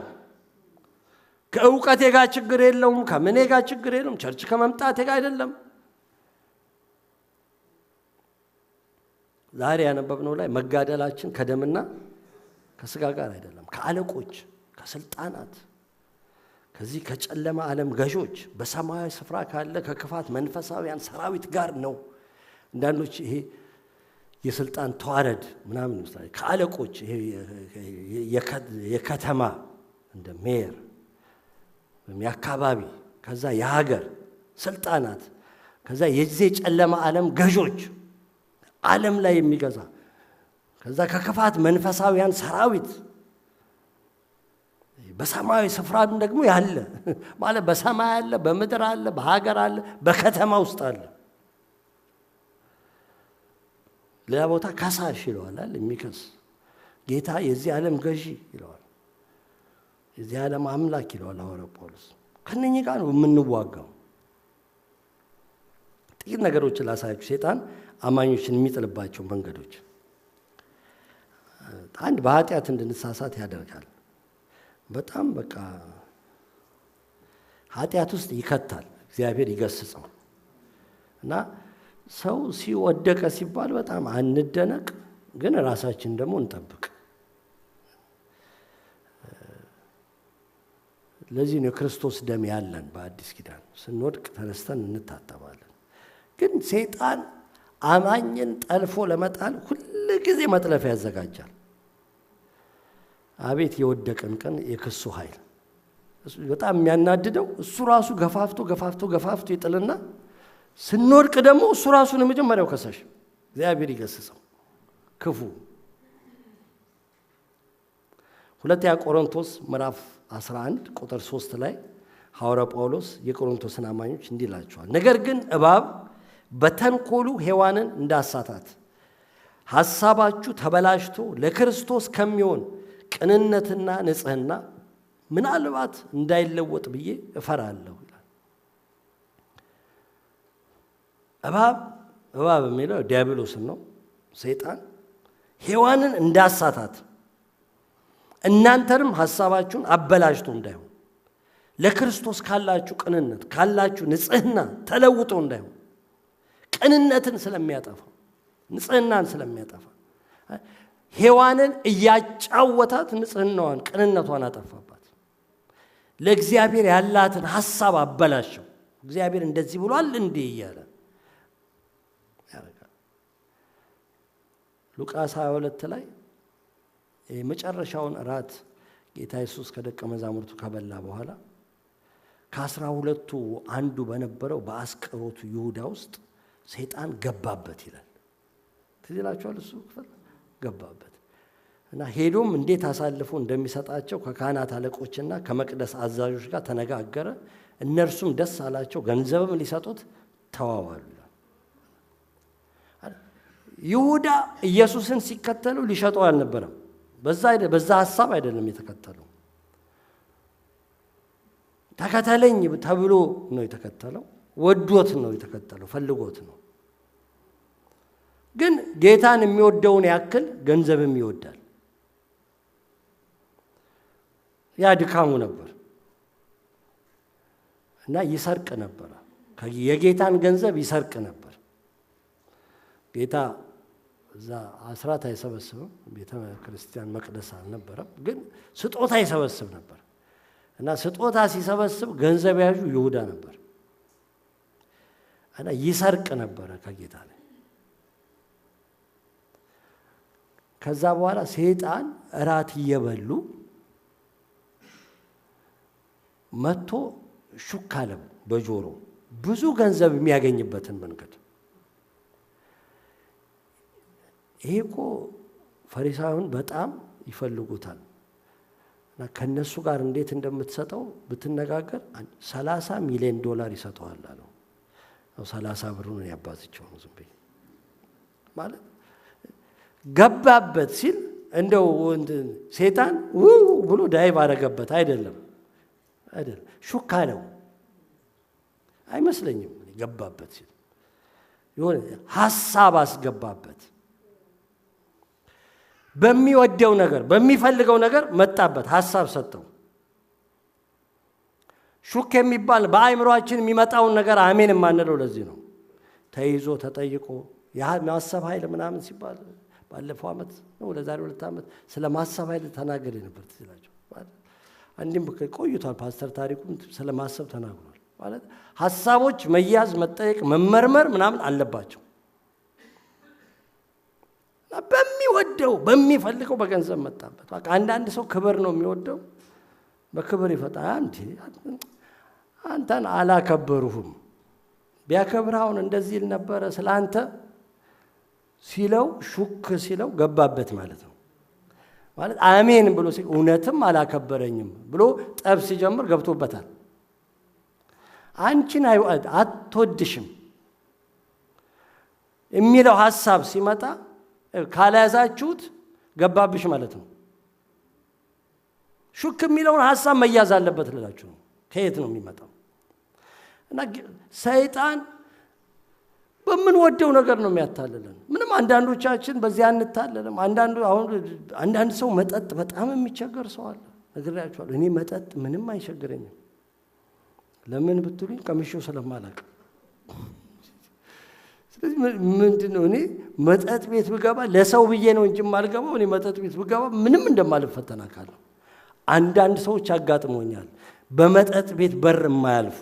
Speaker 1: ከዕውቀቴ ጋር ችግር የለውም፣ ከምኔ ጋር ችግር የለውም፣ ቸርች ከመምጣቴ ጋር አይደለም። ዛሬ ያነበብነው ላይ መጋደላችን ከደምና ከስጋ ጋር አይደለም፣ ከአለቆች፣ ከስልጣናት፣ ከዚህ ከጨለማ ዓለም ገዦች፣ በሰማያዊ ስፍራ ካለ ከክፋት መንፈሳውያን ሰራዊት ጋር ነው። አንዳንዶች ይሄ የስልጣን ተዋረድ ምናምን ይመስላል። ከአለቆች ይሄ የከተማ እንደ ሜየር የአካባቢ፣ ከዛ የሀገር ስልጣናት፣ ከዛ የዚህ ጨለማ ዓለም ገዦች፣ ዓለም ላይ የሚገዛ፣ ከዛ ከክፋት መንፈሳውያን ሰራዊት በሰማያዊ ስፍራ ደግሞ ያለ ማለት በሰማይ አለ፣ በምድር አለ፣ በሀገር አለ፣ በከተማ ውስጥ አለ። ሌላ ቦታ ከሳሽ ይለዋል፣ የሚከስ ጌታ የዚህ ዓለም ገዢ ይለዋል፣ የዚህ ዓለም አምላክ ይለዋል ሐዋርያው ጳውሎስ። ከነኚህ ጋር ነው የምንዋጋው። ጥቂት ነገሮችን ላሳያችሁ። ሰይጣን አማኞችን የሚጥልባቸው መንገዶች፣ አንድ በኃጢአት እንድንሳሳት ያደርጋል። በጣም በቃ ኃጢአት ውስጥ ይከታል። እግዚአብሔር ይገስጸው እና ሰው ሲወደቀ ሲባል በጣም አንደነቅ፣ ግን ራሳችን ደግሞ እንጠብቅ። ለዚህ ነው የክርስቶስ ደም ያለን በአዲስ ኪዳን። ስንወድቅ ተነስተን እንታጠባለን። ግን ሰይጣን አማኝን ጠልፎ ለመጣል ሁል ጊዜ መጥለፊያ ያዘጋጃል። አቤት የወደቀን ቀን የክሱ ኃይል! በጣም የሚያናድደው እሱ ራሱ ገፋፍቶ ይጥልና ስንወድቅ ደግሞ እሱ ራሱ ነው መጀመሪያው ከሳሽ። እግዚአብሔር ይገስጸው ክፉ። ሁለተኛ ቆሮንቶስ ምዕራፍ 11 ቁጥር 3 ላይ ሐዋርያው ጳውሎስ የቆሮንቶስን አማኞች እንዲህ ይላቸዋል፣ ነገር ግን እባብ በተንኮሉ ሔዋንን እንዳሳታት ሐሳባችሁ ተበላሽቶ ለክርስቶስ ከሚሆን ቅንነትና ንጽሕና ምናልባት እንዳይለወጥ ብዬ እፈራለሁ ይላል። እባብ የሚለው ዲያብሎስን ነው፣ ሰይጣን ሔዋንን እንዳሳታት እናንተንም ሐሳባችሁን አበላሽቶ እንዳይሆን ለክርስቶስ ካላችሁ ቅንነት ካላችሁ ንጽሕና ተለውጦ እንዳይሆን ቅንነትን ስለሚያጠፋ ንጽሕናን ስለሚያጠፋ ሔዋንን እያጫወታት ንጽሕናዋን ቅንነቷን አጠፋባት። ለእግዚአብሔር ያላትን ሐሳብ አበላሸው። እግዚአብሔር እንደዚህ ብሏል እንዴ እያለ ያደርጋል። ሉቃስ 22 ላይ የመጨረሻውን እራት ጌታ ኢየሱስ ከደቀ መዛሙርቱ ከበላ በኋላ ከ12ቱ አንዱ በነበረው በአስቆሮቱ ይሁዳ ውስጥ ሰይጣን ገባበት ይላል። ትዝ ይላችኋል? እሱ ክፍል ገባበት እና ሄዶም እንዴት አሳልፎ እንደሚሰጣቸው ከካህናት አለቆችና ከመቅደስ አዛዦች ጋር ተነጋገረ። እነርሱም ደስ አላቸው፣ ገንዘብም ሊሰጡት ተዋዋሉ። ይሁዳ ኢየሱስን ሲከተሉ ሊሸጠው አልነበረም። በዛ ሐሳብ አይደለም የተከተለው። ተከተለኝ ተብሎ ነው የተከተለው። ወዶት ነው የተከተለው፣ ፈልጎት ነው። ግን ጌታን የሚወደውን ያክል ገንዘብም ይወዳል። ያ ድካሙ ነበር እና ይሰርቅ ነበር። የጌታን ገንዘብ ይሰርቅ ነበር። ጌታ እዛ አስራት አይሰበስብም፣ ቤተ ክርስቲያን መቅደስ አልነበረም፣ ግን ስጦታ ይሰበስብ ነበር እና ስጦታ ሲሰበስብ ገንዘብ ያዡ ይሁዳ ነበር እና ይሰርቅ ነበረ ከጌታ ላይ። ከዛ በኋላ ሰይጣን እራት እየበሉ መጥቶ ሹክ አለው በጆሮ ብዙ ገንዘብ የሚያገኝበትን መንገድ። ይሄ እኮ ፈሪሳውያን በጣም ይፈልጉታል እና ከነሱ ጋር እንዴት እንደምትሰጠው ብትነጋገር $30 ሚሊዮን ይሰጠዋል አለው። 30 ብሩን ያባዝቸው ነው ዝም ብዬ ማለት ገባበት ሲል እንደው ሰይጣን ብሎ ዳይቭ አደረገበት አይደለም ሹክ አለው አይመስለኝም። ገባበት ሲል የሆነ ሐሳብ አስገባበት። በሚወደው ነገር በሚፈልገው ነገር መጣበት፣ ሐሳብ ሰጠው። ሹክ የሚባል በአእምሮአችን የሚመጣውን ነገር አሜን የማንለው ለዚህ ነው። ተይዞ ተጠይቆ ማሰብ ኃይል ምናምን ሲባል ባለፈው ዓመት ነው ለዛሬ 2 ዓመት ስለ ማሰብ ኃይል ተናገረ ነበር ትላችሁ አንድም ቆይቷል ፓስተር ታሪኩም ስለ ማሰብ ተናግሯል ማለት ሐሳቦች መያዝ መጠየቅ መመርመር ምናምን አለባቸው በሚወደው በሚፈልገው በገንዘብ መጣበት በቃ አንዳንድ ሰው ክብር ነው የሚወደው በክብር ይፈጣል አንተን አላከበሩህም ቢያከብራውን እንደዚህ ነበር ስላንተ ሲለው ሹክ ሲለው ገባበት ማለት ነው ማለት አሜን ብሎ ሲል እውነትም አላከበረኝም ብሎ ጠብ ሲጀምር ገብቶበታል አንቺን አትወድሽም የሚለው ሐሳብ ሲመጣ ካላያዛችሁት ገባብሽ ማለት ነው ሹክ የሚለውን ሐሳብ መያዝ አለበት ልላችሁ ነው ከየት ነው የሚመጣው እና ሰይጣን በምንወደው ነገር ነው የሚያታልለን ምንም አንዳንዶቻችን በዚያ አንታለለም አንዳንድ ሰው መጠጥ በጣም የሚቸገር ሰው አለ ነግሬያችኋለሁ እኔ መጠጥ ምንም አይቸግረኝም ለምን ብትሉኝ ቀምሼው ስለማላውቅ ስለዚህ ምንድነው እኔ መጠጥ ቤት ብገባ ለሰው ብዬ ነው እንጂ ማልገባው እኔ መጠጥ ቤት ብገባ ምንም እንደማልፈተና ካለው አንዳንድ ሰዎች አጋጥሞኛል በመጠጥ ቤት በር የማያልፉ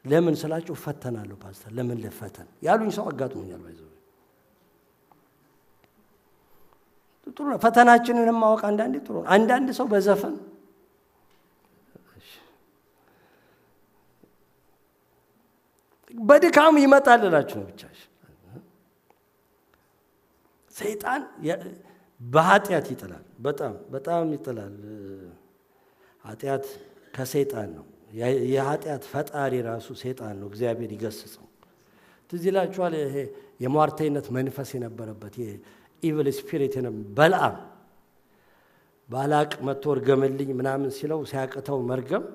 Speaker 1: ለምን ስላችሁ ፈተናለሁ ፓስተር ለምን ለፈተን ያሉኝ ሰው አጋጥሞኛል ባይዘው ጥሩ ነው ፈተናችንን ማወቅ አንዳንዴ ጥሩ ነው አንዳንድ ሰው በዘፈን በድካም ይመጣልላችሁ ነው ብቻ ሰይጣን በኃጢአት ይጥላል በጣም ይጥላል ኃጢአት ከሰይጣን ነው የኃጢአት ፈጣሪ ራሱ ሰይጣን ነው እግዚአብሔር ይገስጸው ትዝ ይላችኋል ይሄ የሟርተኝነት መንፈስ የነበረበት የኢቪል ስፒሪት ባላቅ መጥቶ እርገምልኝ ምናምን ሲለው ሲያቀተው መርገም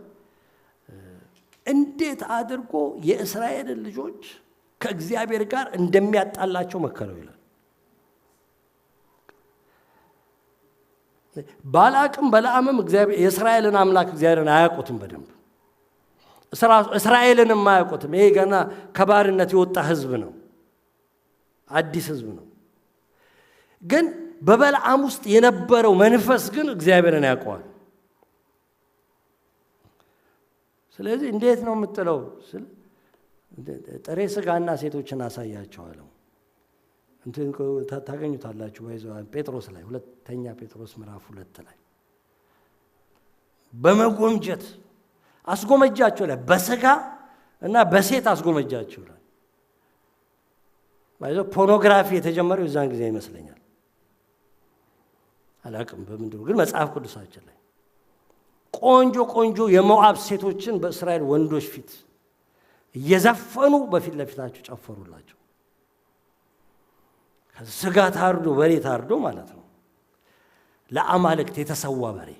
Speaker 1: እንዴት አድርጎ የእስራኤል ልጆች ከእግዚአብሔር ጋር እንደሚያጣላቸው መከረው ይላል ባላቅም በለዓምም እግዚአብሔር የእስራኤልን አምላክ እግዚአብሔርን አያውቁትም በደንብ እስራኤልን የማያውቁትም ይሄ ገና ከባርነት የወጣ ህዝብ ነው አዲስ ህዝብ ነው ግን በበለዓም ውስጥ የነበረው መንፈስ ግን እግዚአብሔርን ያውቀዋል ስለዚህ እንዴት ነው የምትለው ጥሬ ስጋና ሴቶችን አሳያቸዋለሁ እንትን ታገኙታላችሁ ወይዘው ጴጥሮስ ላይ ሁለተኛ ጴጥሮስ ምዕራፍ 2 ላይ በመጎምጀት አስጎመጃቸው ላይ በስጋ እና በሴት አስጎመጃቸው ላይ ባይዘው ፖርኖግራፊ የተጀመረው እዛን ጊዜ ይመስለኛል አላቅም በምንድነው ግን መጽሐፍ ቅዱሳችን ላይ ቆንጆ የሞዓብ ሴቶችን በእስራኤል ወንዶች ፊት እየዘፈኑ በፊት ለፊታቸው ጨፈሩላቸው ስጋ ታርዶ በሬ ታርዶ ማለት ነው ለአማልክት የተሰዋ በሬ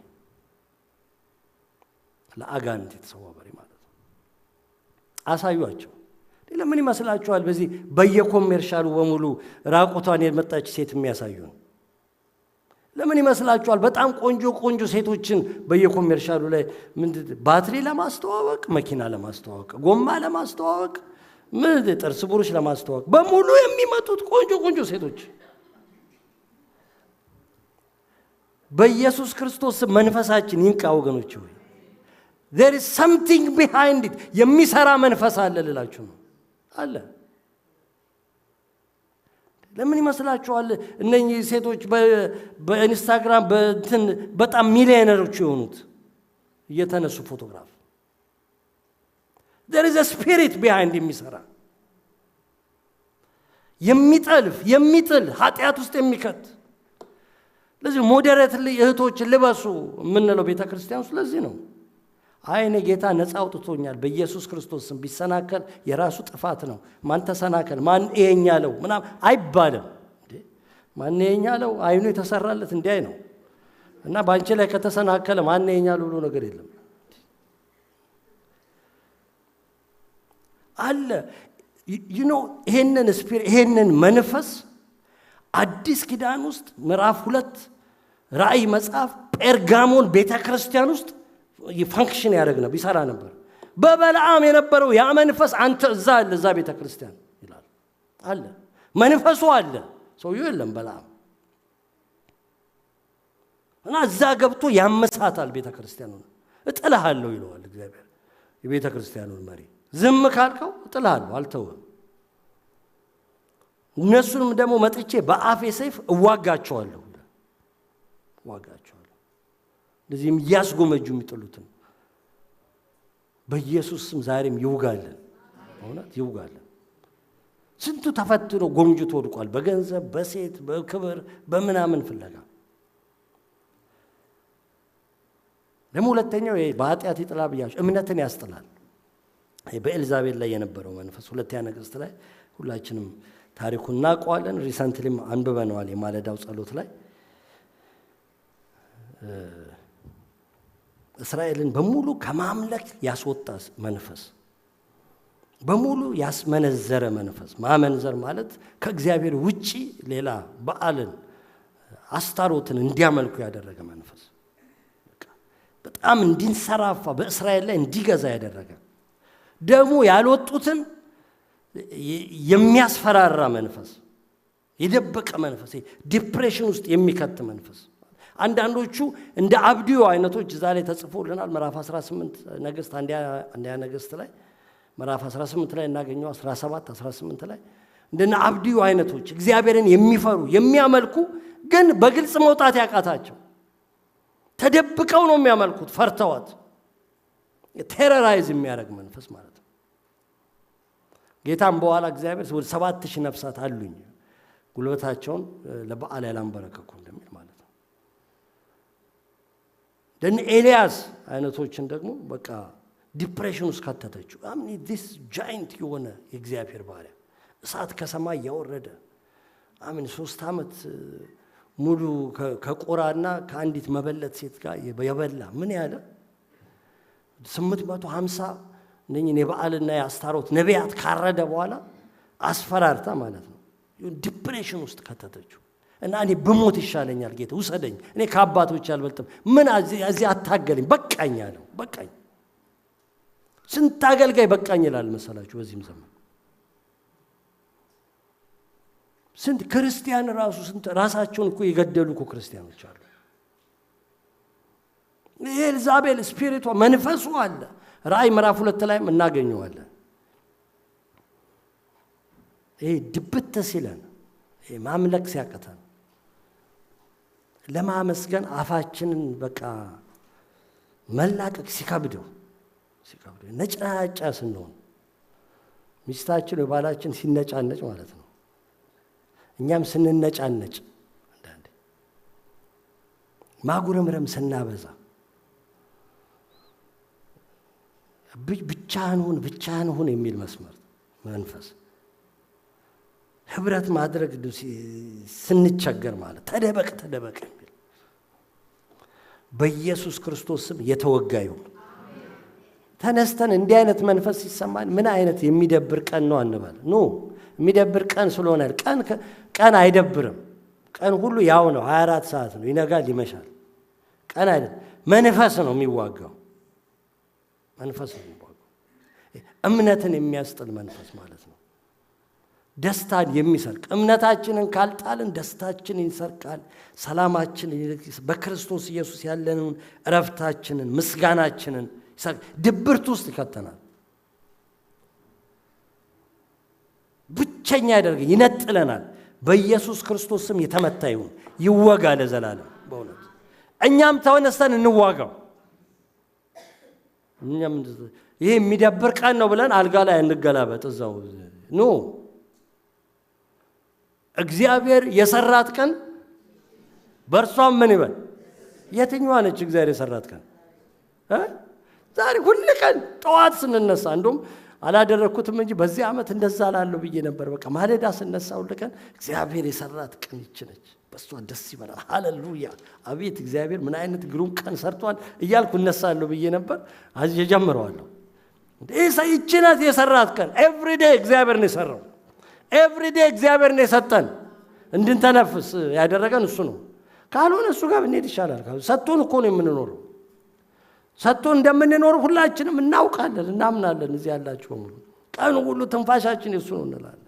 Speaker 1: ለአጋንንት የተሰዋ በሬ ማለት ነው አሳዩአቸው ለምን ይመስላችኋል በዚህ በየኮሜርሻሉ በሙሉ ራቁቷን የመጣች ሴት የሚያሳዩን ለምን ይመስላችኋል በጣም ቆንጆ ሴቶችን በየኮሜርሻሉ ላይ ባትሪ ለማስተዋወቅ መኪና ለማስተዋወቅ ጎማ ለማስተዋወቅ ጥርስ ብሩሽ ለማስተዋወቅ በሙሉ የሚመጡት ቆንጆ ሴቶች በኢየሱስ ክርስቶስ መንፈሳችን ይንቃ ወገኖች ሆይ there is something behind it የሚሰራ መንፈስ አለ ልላችሁ ነው አለ ለምን ይመስላችኋል እነኚህ ሴቶች በኢንስታግራም በጣም ሚሊዮነሮች የሆኑት እየተነሱ ፎቶግራፍ there is a spirit behind የሚሰራ የሚጥል ኃጢአት ውስጥ የሚከት ለዚህ ሞዴሬትሊ እህቶች ልበሱ ምንለው ቤተክርስቲያን ውስጥ ለዚህ ነው አይኔ ጌታ ነፃ አውጥቶኛል በኢየሱስ ክርስቶስ ስም ቢሰናከል የራሱ ጥፋት ነው ማን ተሰናከል ማን እየኛለው ምናም አይባልም እንዴ ማን እየኛለው አይኑ የተሰራለት እንዲያይ ነው እና ባንቺ ላይ ከተሰናከለ ማን እየኛለው ሁሉ ነገር የለም አለ ይሄንን መንፈስ አዲስ ኪዳን ውስጥ ምዕራፍ 2 ራእይ መጽሐፍ ጴርጋሞን ቤተክርስቲያን ውስጥ ይፈንክሽን ያደርግ ነበር ይሰራ ነበር በበለዓም የነበረው ያ መንፈስ አንተ እዛ ቤተክርስቲያን ይላል አለ መንፈሱ አለ፣ ሰውየው የለም በላም እና እዛ ገብቶ ያመሳታል ቤተክርስቲያኑን። እጥልሃለሁ ይለዋል እግዚአብሔር የቤተክርስቲያኑን መሪ። ዝም ካልከው እጥልሃለሁ አልተውም። እነሱንም ደግሞ መጥቼ በአፌ ሰይፍ እዋጋቸዋለሁ። ለዚህም ያስጎመጁ የሚጥሉትን በኢየሱስ ስም ዛሬም ይውጋለን። እውነት ይውጋለን። ስንቱ ተፈትኖ ጎምጅቶ ወድቋል፣ በገንዘብ በሴት በክብር በምናምን ፍለጋ። ደግሞ ሁለተኛው በኃጢአት ይጥላ ብያችሁ እምነትን ያስጥላል። በኤልዛቤል ላይ የነበረው መንፈስ ሁለተኛ ነገሥት ላይ ሁላችንም ታሪኩን እናውቀዋለን። ሪሰንትሊም አንብበነዋል የማለዳው ጸሎት ላይ። እስራኤልን በሙሉ ከማምለክ ያስወጣ መንፈስ፣ በሙሉ ያስመነዘረ መንፈስ። ማመንዘር ማለት ከእግዚአብሔር ውጪ ሌላ በዓልን አስታሮትን እንዲያመልኩ ያደረገ መንፈስ፣ በጣም እንዲንሰራፋ በእስራኤል ላይ እንዲገዛ ያደረገ፣ ደግሞ ያልወጡትን የሚያስፈራራ መንፈስ፣ የደበቀ መንፈስ፣ ዲፕሬሽን ውስጥ የሚከት መንፈስ። አንዳንዶቹ እንደ አብዲዮ አይነቶች እዛ ላይ ተጽፎልናል። ምዕራፍ 18 ነገሥት አንደኛ ነገሥት ላይ ምዕራፍ 18 ላይ እናገኘው 17 18 ላይ እንደና አብዲዮ አይነቶች እግዚአብሔርን የሚፈሩ የሚያመልኩ ግን በግልጽ መውጣት ያቃታቸው ተደብቀው ነው የሚያመልኩት፣ ፈርተዋት ቴረራይዝ የሚያደርግ መንፈስ ማለት ነው። ጌታም በኋላ እግዚአብሔር ወደ 7000 ነፍሳት አሉኝ ጉልበታቸውን ለበዓል ያላንበረከኩ እንደሚል ማለት ነው። ደን ኤልያስ አይነቶችን ደግሞ በቃ ዲፕሬሽን ውስጥ ከተተችው። አምኒ ዲስ ጃይንት የሆነ የእግዚአብሔር ባሪያ እሳት ከሰማይ ያወረደ አሜን 3 ዓመት ሙሉ ከቆራና ከአንዲት መበለት ሴት ጋር የበላ ምን ያለ 850 እነኚህ የበዓልና የአስታሮት ነቢያት ካረደ በኋላ አስፈራርታ ማለት ነው ዲፕሬሽን ውስጥ ከተተችው። እና እኔ በሞት ይሻለኛል ጌታ ውሰደኝ፣ እኔ ከአባቶች አልበልጥም፣ ምን እዚህ አታገለኝ፣ በቃኝ አለው። በቃኝ። ስንት አገልጋይ በቃኝ ይላል መሰላችሁ በዚህም ዘመን። ስንት ክርስቲያን ራሱ ስንት ራሳቸውን እኮ የገደሉ እኮ ክርስቲያኖች አሉ። ኤልዛቤል ስፒሪቷ መንፈሱ አለ። ራእይ ምዕራፍ 2 ላይም እናገኘዋለን። ይሄ ድብት ሲለን፣ ይሄ ማምለክ ሲያቀተን፣ ለማመስገን አፋችንን በቃ መላቀቅ ሲከብደው ነጫጫ ስንሆን፣ ሚስታችን የባላችን ሲነጫነጭ ማለት ነው፣ እኛም ስንነጫነጭ፣ አንዳንዴ ማጉረምረም ስናበዛ፣ ብቻህን ሁን የሚል መስመር መንፈስ ህብረት ማድረግ ስንቸገር ማለት ተደበቅ የሚል በኢየሱስ ክርስቶስ ስም የተወጋ ይሁን። ተነስተን እንዲህ አይነት መንፈስ ሲሰማን ምን አይነት የሚደብር ቀን ነው አንበል። ኖ የሚደብር ቀን ስለሆነ ቀን አይደብርም። ቀን ሁሉ ያው ነው፣ 24 ሰዓት ነው፣ ይነጋል ይመሻል። ቀን አይደለም፣ መንፈስ ነው የሚዋጋው። መንፈስ ነው የሚዋጋው። እምነትን የሚያስጥል መንፈስ ማለት ነው። ደስታን የሚሰርቅ፣ እምነታችንን ካልጣልን ደስታችንን ይሰርቃል፣ ሰላማችንን፣ በክርስቶስ ኢየሱስ ያለንን እረፍታችንን፣ ምስጋናችንን ድብርት ውስጥ ይከተናል። ብቸኛ ያደርገን፣ ይነጥለናል። በኢየሱስ ክርስቶስ ስም የተመታ ይሁን፣ ይወጋ ለዘላለም በእውነት። እኛም ተነስተን እንዋጋው። እኛም ይሄ የሚደብር ቀን ነው ብለን አልጋ ላይ እንገላበጥ እዛው ኖ። እግዚአብሔር የሰራት ቀን በእርሷም ምን ይበል? የትኛዋ ነች እግዚአብሔር የሰራት ቀን? ዛሬ ሁሉ ቀን ጠዋት ስንነሳ እንደውም አላደረኩትም እንጂ በዚህ ዓመት እንደዛ ላለው ብዬ ነበር። በቃ ማለዳ ስነሳ ሁሉ ቀን እግዚአብሔር የሰራት ቀን ይች ነች፣ በሷ ደስ ይበላል፣ ሃሌሉያ፣ አቤት እግዚአብሔር ምን አይነት ግሩም ቀን ሰርቷል እያልኩ እነሳለሁ ብዬ ነበር። አዚህ ጀምረዋለሁ። ይች ናት የሰራት ቀን። ኤቭሪዴይ እግዚአብሔር ነው የሰራው። ኤቭሪዴይ እግዚአብሔር ነው የሰጠን፣ እንድንተነፍስ ያደረገን እሱ ነው። ካልሆነ እሱ ጋር ብንሄድ ይሻላል። ሰጥቶን እኮ ነው የምንኖረው። ሰጥቶን እንደምንኖር ሁላችንም እናውቃለን፣ እናምናለን። እዚህ ያላችሁ በሙሉ ቀኑ ሁሉ ትንፋሻችን የሱ ነው እንላለን።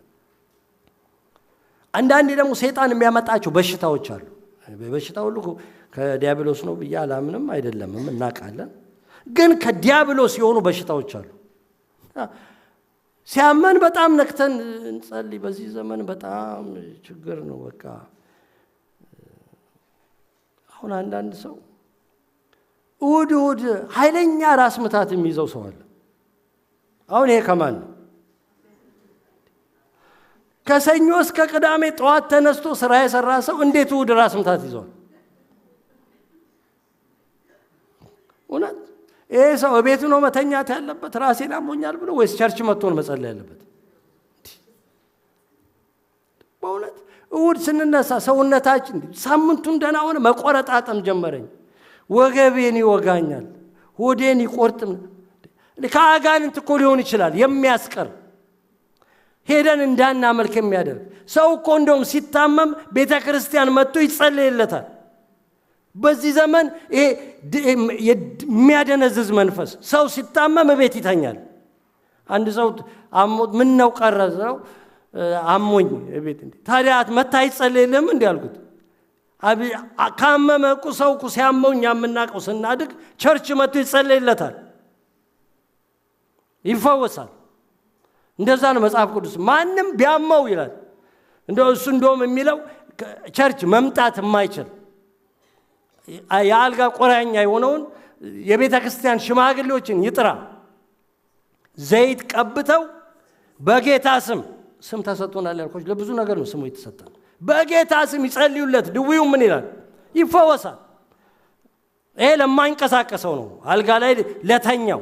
Speaker 1: አንዳንዴ ደግሞ ሰይጣን የሚያመጣቸው በሽታዎች አሉ። በሽታው ሁሉ ከዲያብሎስ ነው ብዬ አላምንም፣ አይደለምም እናውቃለን። ግን ከዲያብሎስ የሆኑ በሽታዎች አሉ። ሲያመን በጣም ነክተን እንጸልይ። በዚህ ዘመን በጣም ችግር ነው። በቃ አሁን አንዳንድ ሰው እሑድ ኃይለኛ ራስ ምታት የሚይዘው ሰው አለ። አሁን ይሄ ከማን ነው? ከሰኞ እስከ ቅዳሜ ጠዋት ተነስቶ ስራ የሰራ ሰው እንዴት እሑድ ራስ ምታት ይዟል? እውነት ይሄ ሰው ቤቱ ነው መተኛት ያለበት ራሴን አሞኛል ብሎ ወይስ ቸርች መጥቶ ነው መጸለይ ያለበት? በእውነት እሑድ ስንነሳ ሰውነታችን ሳምንቱን ደህና ሆነ መቆረጣጠም ጀመረኝ። ወገቤን ይወጋኛል፣ ሆዴን ይቆርጥም። ከአጋንንት እኮ ሊሆን ይችላል የሚያስቀር ሄደን እንዳናመልክ የሚያደርግ ሰው እኮ እንደውም ሲታመም ቤተ ክርስቲያን መጥቶ ይጸልይለታል። በዚህ ዘመን ይሄ የሚያደነዝዝ መንፈስ ሰው ሲታመም ቤት ይተኛል። አንድ ሰው አሞት ምን ነው ቀረዘው አሞኝ ቤት እንዴ ታዲያ መታ ይጸልይልም እንዴ አልኩት። ካመመ እኮ ሰው እኮ ሲያመውኛ የምናውቀው ስናድግ ቸርች መጥቶ ይጸልይለታል፣ ይፈወሳል። እንደዛ ነው መጽሐፍ ቅዱስ። ማንም ቢያመው ይላል እንደው እሱ እንደውም የሚለው ቸርች መምጣት የማይችል የአልጋ ቆራኛ የሆነውን የቤተ ክርስቲያን ሽማግሌዎችን ይጥራ፣ ዘይት ቀብተው በጌታ ስም ተሰጥቶናል ያልኩት ለብዙ ነገር ነው ስሙ የተሰጠን። በጌታ ስም ይጸልዩለት፣ ድውዩ ምን ይላል? ይፈወሳል። ይሄ ለማይንቀሳቀሰው ነው፣ አልጋ ላይ ለተኛው።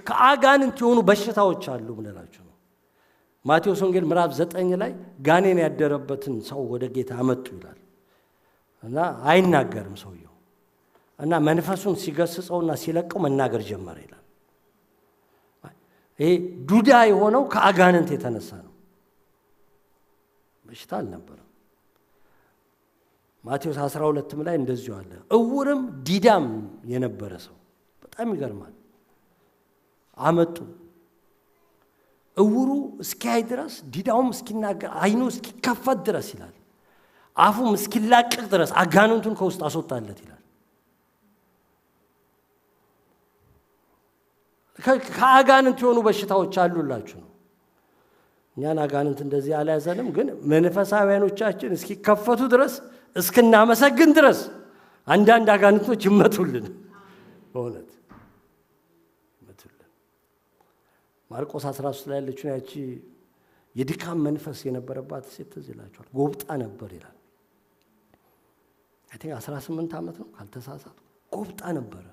Speaker 1: ከአጋንንት የሆኑ በሽታዎች አሉ ምንላችሁ ነው። ማቴዎስ ወንጌል ምዕራፍ 9 ላይ ጋኔን ያደረበትን ሰው ወደ ጌታ አመጡ ይላል እና አይናገርም ሰውየው እና መንፈሱን ሲገስጸውና ሲለቀው መናገር ጀመረ ይላል። ይሄ ዱዳ የሆነው ከአጋንንት የተነሳ ነው፣ በሽታ አልነበረም። ማቴዎስ 12 ላይ እንደዚሁ አለ። እውርም ዲዳም የነበረ ሰው በጣም ይገርማል። አመጡ። እውሩ እስኪያይ ድረስ ዲዳውም እስኪናገር አይኑ እስኪከፈት ድረስ ይላል፣ አፉም እስኪላቀቅ ድረስ አጋንንቱን ከውስጥ አስወጣለት ይላል። ከአጋንንት የሆኑ በሽታዎች አሉላችሁ ነው። እኛን አጋንንት እንደዚህ አልያዘንም፣ ግን መንፈሳውያኖቻችን እስኪከፈቱ ድረስ እስክናመሰግን ድረስ አንዳንድ አጋንንቶች ይመቱልን። በእውነት ይመቱልን። ማርቆስ 13 ላይ ያለችው ያቺ የድካም መንፈስ የነበረባት ሴት ትዝ ይላችኋል። ጎብጣ ነበር ይላል። አይ ቲንክ 18 ዓመት ነው ካልተሳሳትኩ። ጎብጣ ነበረ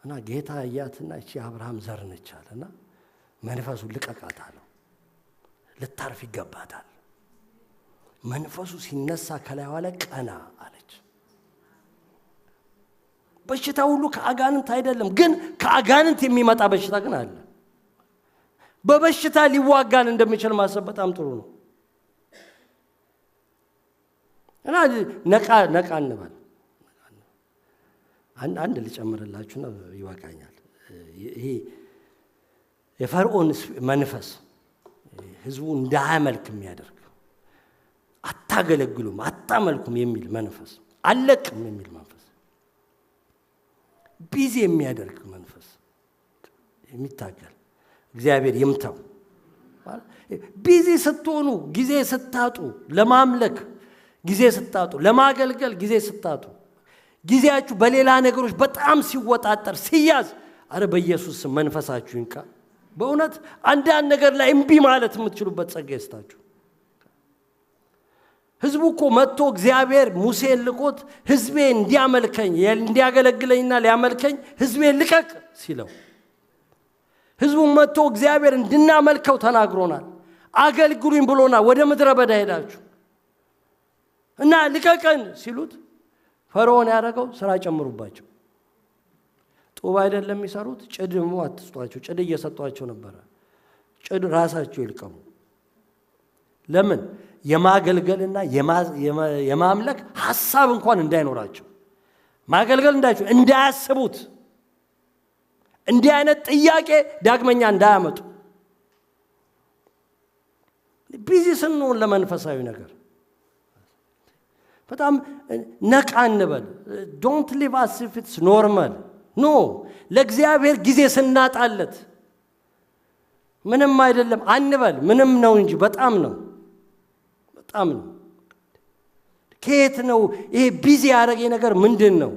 Speaker 1: እና ጌታ ያያትና እቺ አብርሃም ዘር ነች አለና መንፈሱ ልቀቃት አለው። ልታርፍ ይገባታል። መንፈሱ ሲነሳ ከላይዋ ላይ ቀና አለች። በሽታ ሁሉ ከአጋንንት አይደለም፣ ግን ከአጋንንት የሚመጣ በሽታ ግን አለ። በበሽታ ሊዋጋን እንደሚችል ማሰብ በጣም ጥሩ ነው እና ነቃ እንበል። አንድ ልጨምርላችሁና ይዋቃኛል። ይሄ የፈርዖን መንፈስ ህዝቡ እንዳያመልክ የሚያደርግ አታገለግሉም፣ አታመልኩም የሚል መንፈስ፣ አለቅም የሚል መንፈስ፣ ቢዚ የሚያደርግ መንፈስ የሚታገል እግዚአብሔር ይምታው። ቢዚ ስትሆኑ ጊዜ ስታጡ፣ ለማምለክ ጊዜ ስታጡ፣ ለማገልገል ጊዜ ስታጡ፣ ጊዜያችሁ በሌላ ነገሮች በጣም ሲወጣጠር ሲያዝ፣ አረ በኢየሱስ መንፈሳችሁ ይንቃ። በእውነት አንዳንድ ነገር ላይ እምቢ ማለት የምትችሉበት ጸጋ ይስጣችሁ። ህዝቡ እኮ መጥቶ እግዚአብሔር ሙሴን ልኮት ህዝቤ እንዲያመልከኝ እንዲያገለግለኝና ሊያመልከኝ ህዝቤን ልቀቅ ሲለው፣ ህዝቡ መጥቶ እግዚአብሔር እንድናመልከው ተናግሮናል። አገልግሉኝ ብሎናል። ወደ ምድረ በዳ ሄዳችሁ እና ልቀቀን ሲሉት ፈርዖን ያደረገው ስራ ጨምሩባቸው። ጡብ አይደለም የሚሰሩት፣ ጭድ አትስጧቸው። ጭድ እየሰጧቸው ነበረ። ጭድ ራሳቸው ይልቀሙ። ለምን? የማገልገልና የማምለክ ሐሳብ እንኳን እንዳይኖራቸው፣ ማገልገል እንዳይችሉ እንዳያስቡት፣ እንዲህ አይነት ጥያቄ ዳግመኛ እንዳያመጡ ቢዚ ስንሆን ለመንፈሳዊ ነገር በጣም ነቃ እንበል። ዶንት ሊቭ አስ ኢፍ ኢትስ ኖርማል ኖ። ለእግዚአብሔር ጊዜ ስናጣለት ምንም አይደለም አንበል። ምንም ነው እንጂ በጣም ነው፣ በጣም ነው። ከየት ነው ይሄ ቢዚ ያደረገኝ ነገር ምንድን ነው?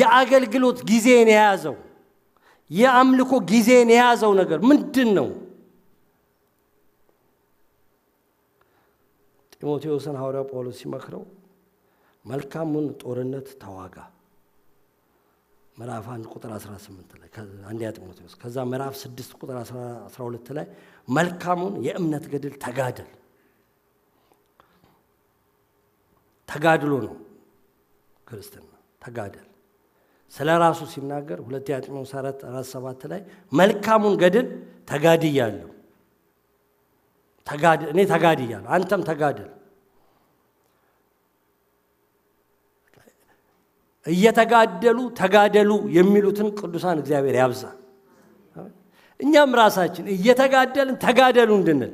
Speaker 1: የአገልግሎት ጊዜን የያዘው የአምልኮ ጊዜን የያዘው ነገር ምንድን ነው? ጢሞቴዎስን ሐዋርያው ጳውሎስ ሲመክረው መልካሙን ጦርነት ተዋጋ ምዕራፍ 1 ቁጥር 18 ላይ አንደኛ ጢሞቴዎስ፣ ከዛ ምዕራፍ 6 ቁጥር 12 ላይ መልካሙን የእምነት ገድል ተጋደል። ተጋድሎ ነው ክርስትና፣ ተጋደል። ስለ ራሱ ሲናገር ሁለተኛ ጢሞቴዎስ 4:7 ላይ መልካሙን ገድል ተጋድያለሁ። እኔ ተጋድያለሁ፣ አንተም ተጋደል። እየተጋደሉ ተጋደሉ የሚሉትን ቅዱሳን እግዚአብሔር ያብዛ። እኛም ራሳችን እየተጋደልን ተጋደሉ እንድንል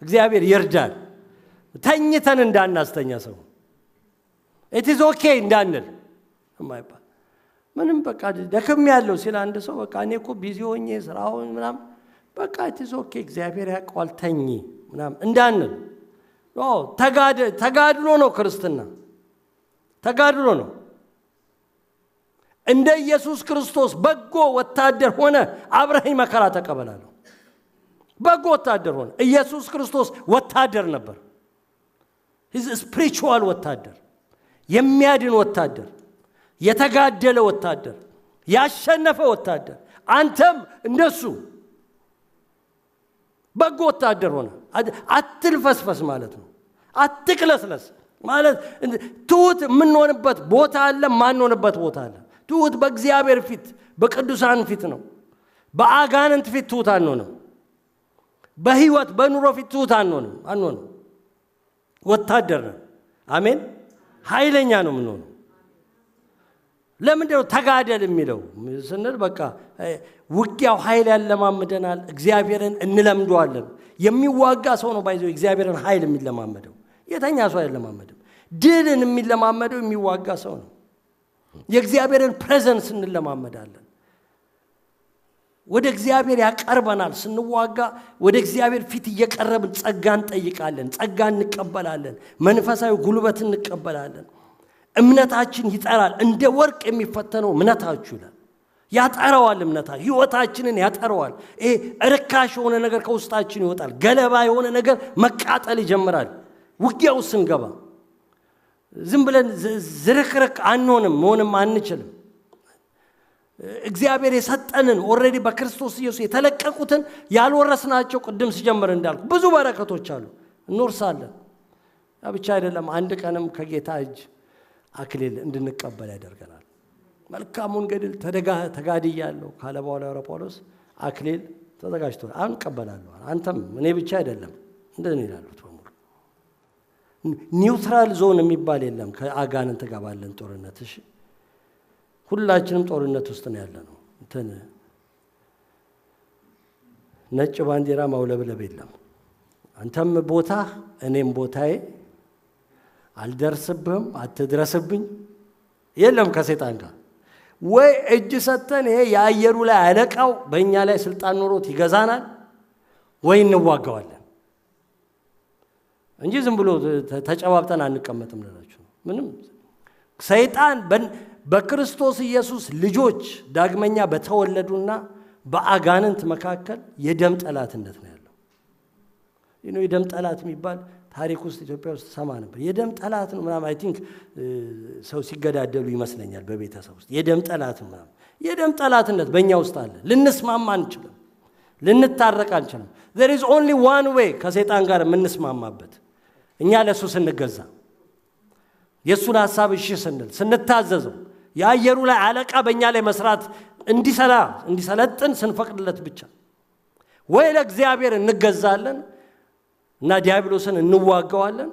Speaker 1: እግዚአብሔር ይርዳል። ተኝተን እንዳናስተኛ ሰው it is okay እንዳንል የማይባል ምንም በቃ ደከም ያለው ሲል አንድ ሰው በቃ እኔ እኮ ቢዚ ሆኜ ስራው ምናም በቃ it is okay እግዚአብሔር ያውቃል ተኝ ምናም እንዳንል። ተጋድሎ ነው ክርስትና፣ ተጋድሎ ነው። እንደ ኢየሱስ ክርስቶስ በጎ ወታደር ሆነ አብረኸኝ መከራ ተቀበላለሁ። በጎ ወታደር ሆነ። ኢየሱስ ክርስቶስ ወታደር ነበር። he's a spiritual ወታደር፣ የሚያድን ወታደር፣ የተጋደለ ወታደር፣ ያሸነፈ ወታደር። አንተም እንደሱ በጎ ወታደር ሆነ። አትልፈስፈስ ማለት ነው። አትቅለስለስ ማለት ትሁት የምንሆንበት ቦታ አለ፣ ማንሆንበት ቦታ አለ። ትሁት በእግዚአብሔር ፊት በቅዱሳን ፊት ነው። በአጋንንት ፊት ትሁት አንሆንም። በህይወት በኑሮ ፊት ትሁት አንሆንም። ወታደር ነን። አሜን። ኃይለኛ ነው የምንሆነው። ለምንድነው ተጋደል የሚለው ስንል በቃ ውጊያው ኃይል ያለማምደናል። እግዚአብሔርን እንለምደዋለን። የሚዋጋ ሰው ነው ባይዘው እግዚአብሔርን ኃይል የሚለማመደው። የተኛ ሰው አይለማመድም። ድልን የሚለማመደው የሚዋጋ ሰው ነው። የእግዚአብሔርን ፕሬዘንስ እንለማመዳለን። ወደ እግዚአብሔር ያቀርበናል። ስንዋጋ ወደ እግዚአብሔር ፊት እየቀረብን ጸጋን ጠይቃለን፣ ጸጋን እንቀበላለን፣ መንፈሳዊ ጉልበት እንቀበላለን። እምነታችን ይጠራል። እንደ ወርቅ የሚፈተነው እምነታችሁ ይላል። ያጠራዋል። እምነታችን ህይወታችንን ያጠራዋል። ይሄ እርካሽ የሆነ ነገር ከውስጣችን ይወጣል። ገለባ የሆነ ነገር መቃጠል ይጀምራል። ውጊያው ስንገባ ዝም ብለን ዝርክርክ አንሆንም፣ መሆንም አንችልም። እግዚአብሔር የሰጠንን ኦሬዲ በክርስቶስ ኢየሱስ የተለቀቁትን ያልወረስናቸው ቅድም ሲጀምር እንዳልኩ ብዙ በረከቶች አሉ፣ እንወርሳለን። ያ ብቻ አይደለም፣ አንድ ቀንም ከጌታ እጅ አክሊል እንድንቀበል ያደርገናል። መልካሙን ገድል ተጋድያለሁ ካለ በኋላ ጳውሎስ አክሊል ተዘጋጅቷል፣ አንቀበላለሁ። አንተም እኔ ብቻ አይደለም እንደኔ ይላሉት በሙሉ። ኒውትራል ዞን የሚባል የለም ከአጋንንት ጋር ባለን ጦርነት። እሺ ሁላችንም ጦርነት ውስጥ ነው ያለነው። ነጭ ባንዲራ ማውለብለብ የለም። አንተም ቦታ እኔም ቦታዬ፣ አልደርስብህም አትድረስብኝ የለም ከሰይጣን ጋር። ወይ እጅ ሰተን ይሄ የአየሩ ላይ አለቃው በእኛ ላይ ስልጣን ኖሮት ይገዛናል፣ ወይ እንዋጋዋለን እንጂ ዝም ብሎ ተጨባብጠን አንቀመጥም ልላችሁ። ምንም ሰይጣን በክርስቶስ ኢየሱስ ልጆች ዳግመኛ በተወለዱና በአጋንንት መካከል የደም ጠላትነት ነው ያለው። የደም ጠላት የሚባል ታሪክ ውስጥ ኢትዮጵያ ውስጥ ሰማ ነበር። የደም ጠላት ነው ምናምን አይ ቲንክ ሰው ሲገዳደሉ ይመስለኛል በቤተሰብ ውስጥ የደም ጠላት ነው ምናምን። የደም ጠላትነት በእኛ ውስጥ አለ። ልንስማማ አንችልም፣ ልንታረቅ አንችልም። there is only one way ከሰይጣን ጋር የምንስማማበት፣ እኛ ለሱ ስንገዛ፣ የሱን ሐሳብ እሺ ስንል፣ ስንታዘዘው፣ የአየሩ ላይ አለቃ በእኛ ላይ መስራት እንዲሰለጥን ስንፈቅድለት ብቻ ወይ ለእግዚአብሔር እንገዛለን እና ዲያብሎስን እንዋጋዋለን፣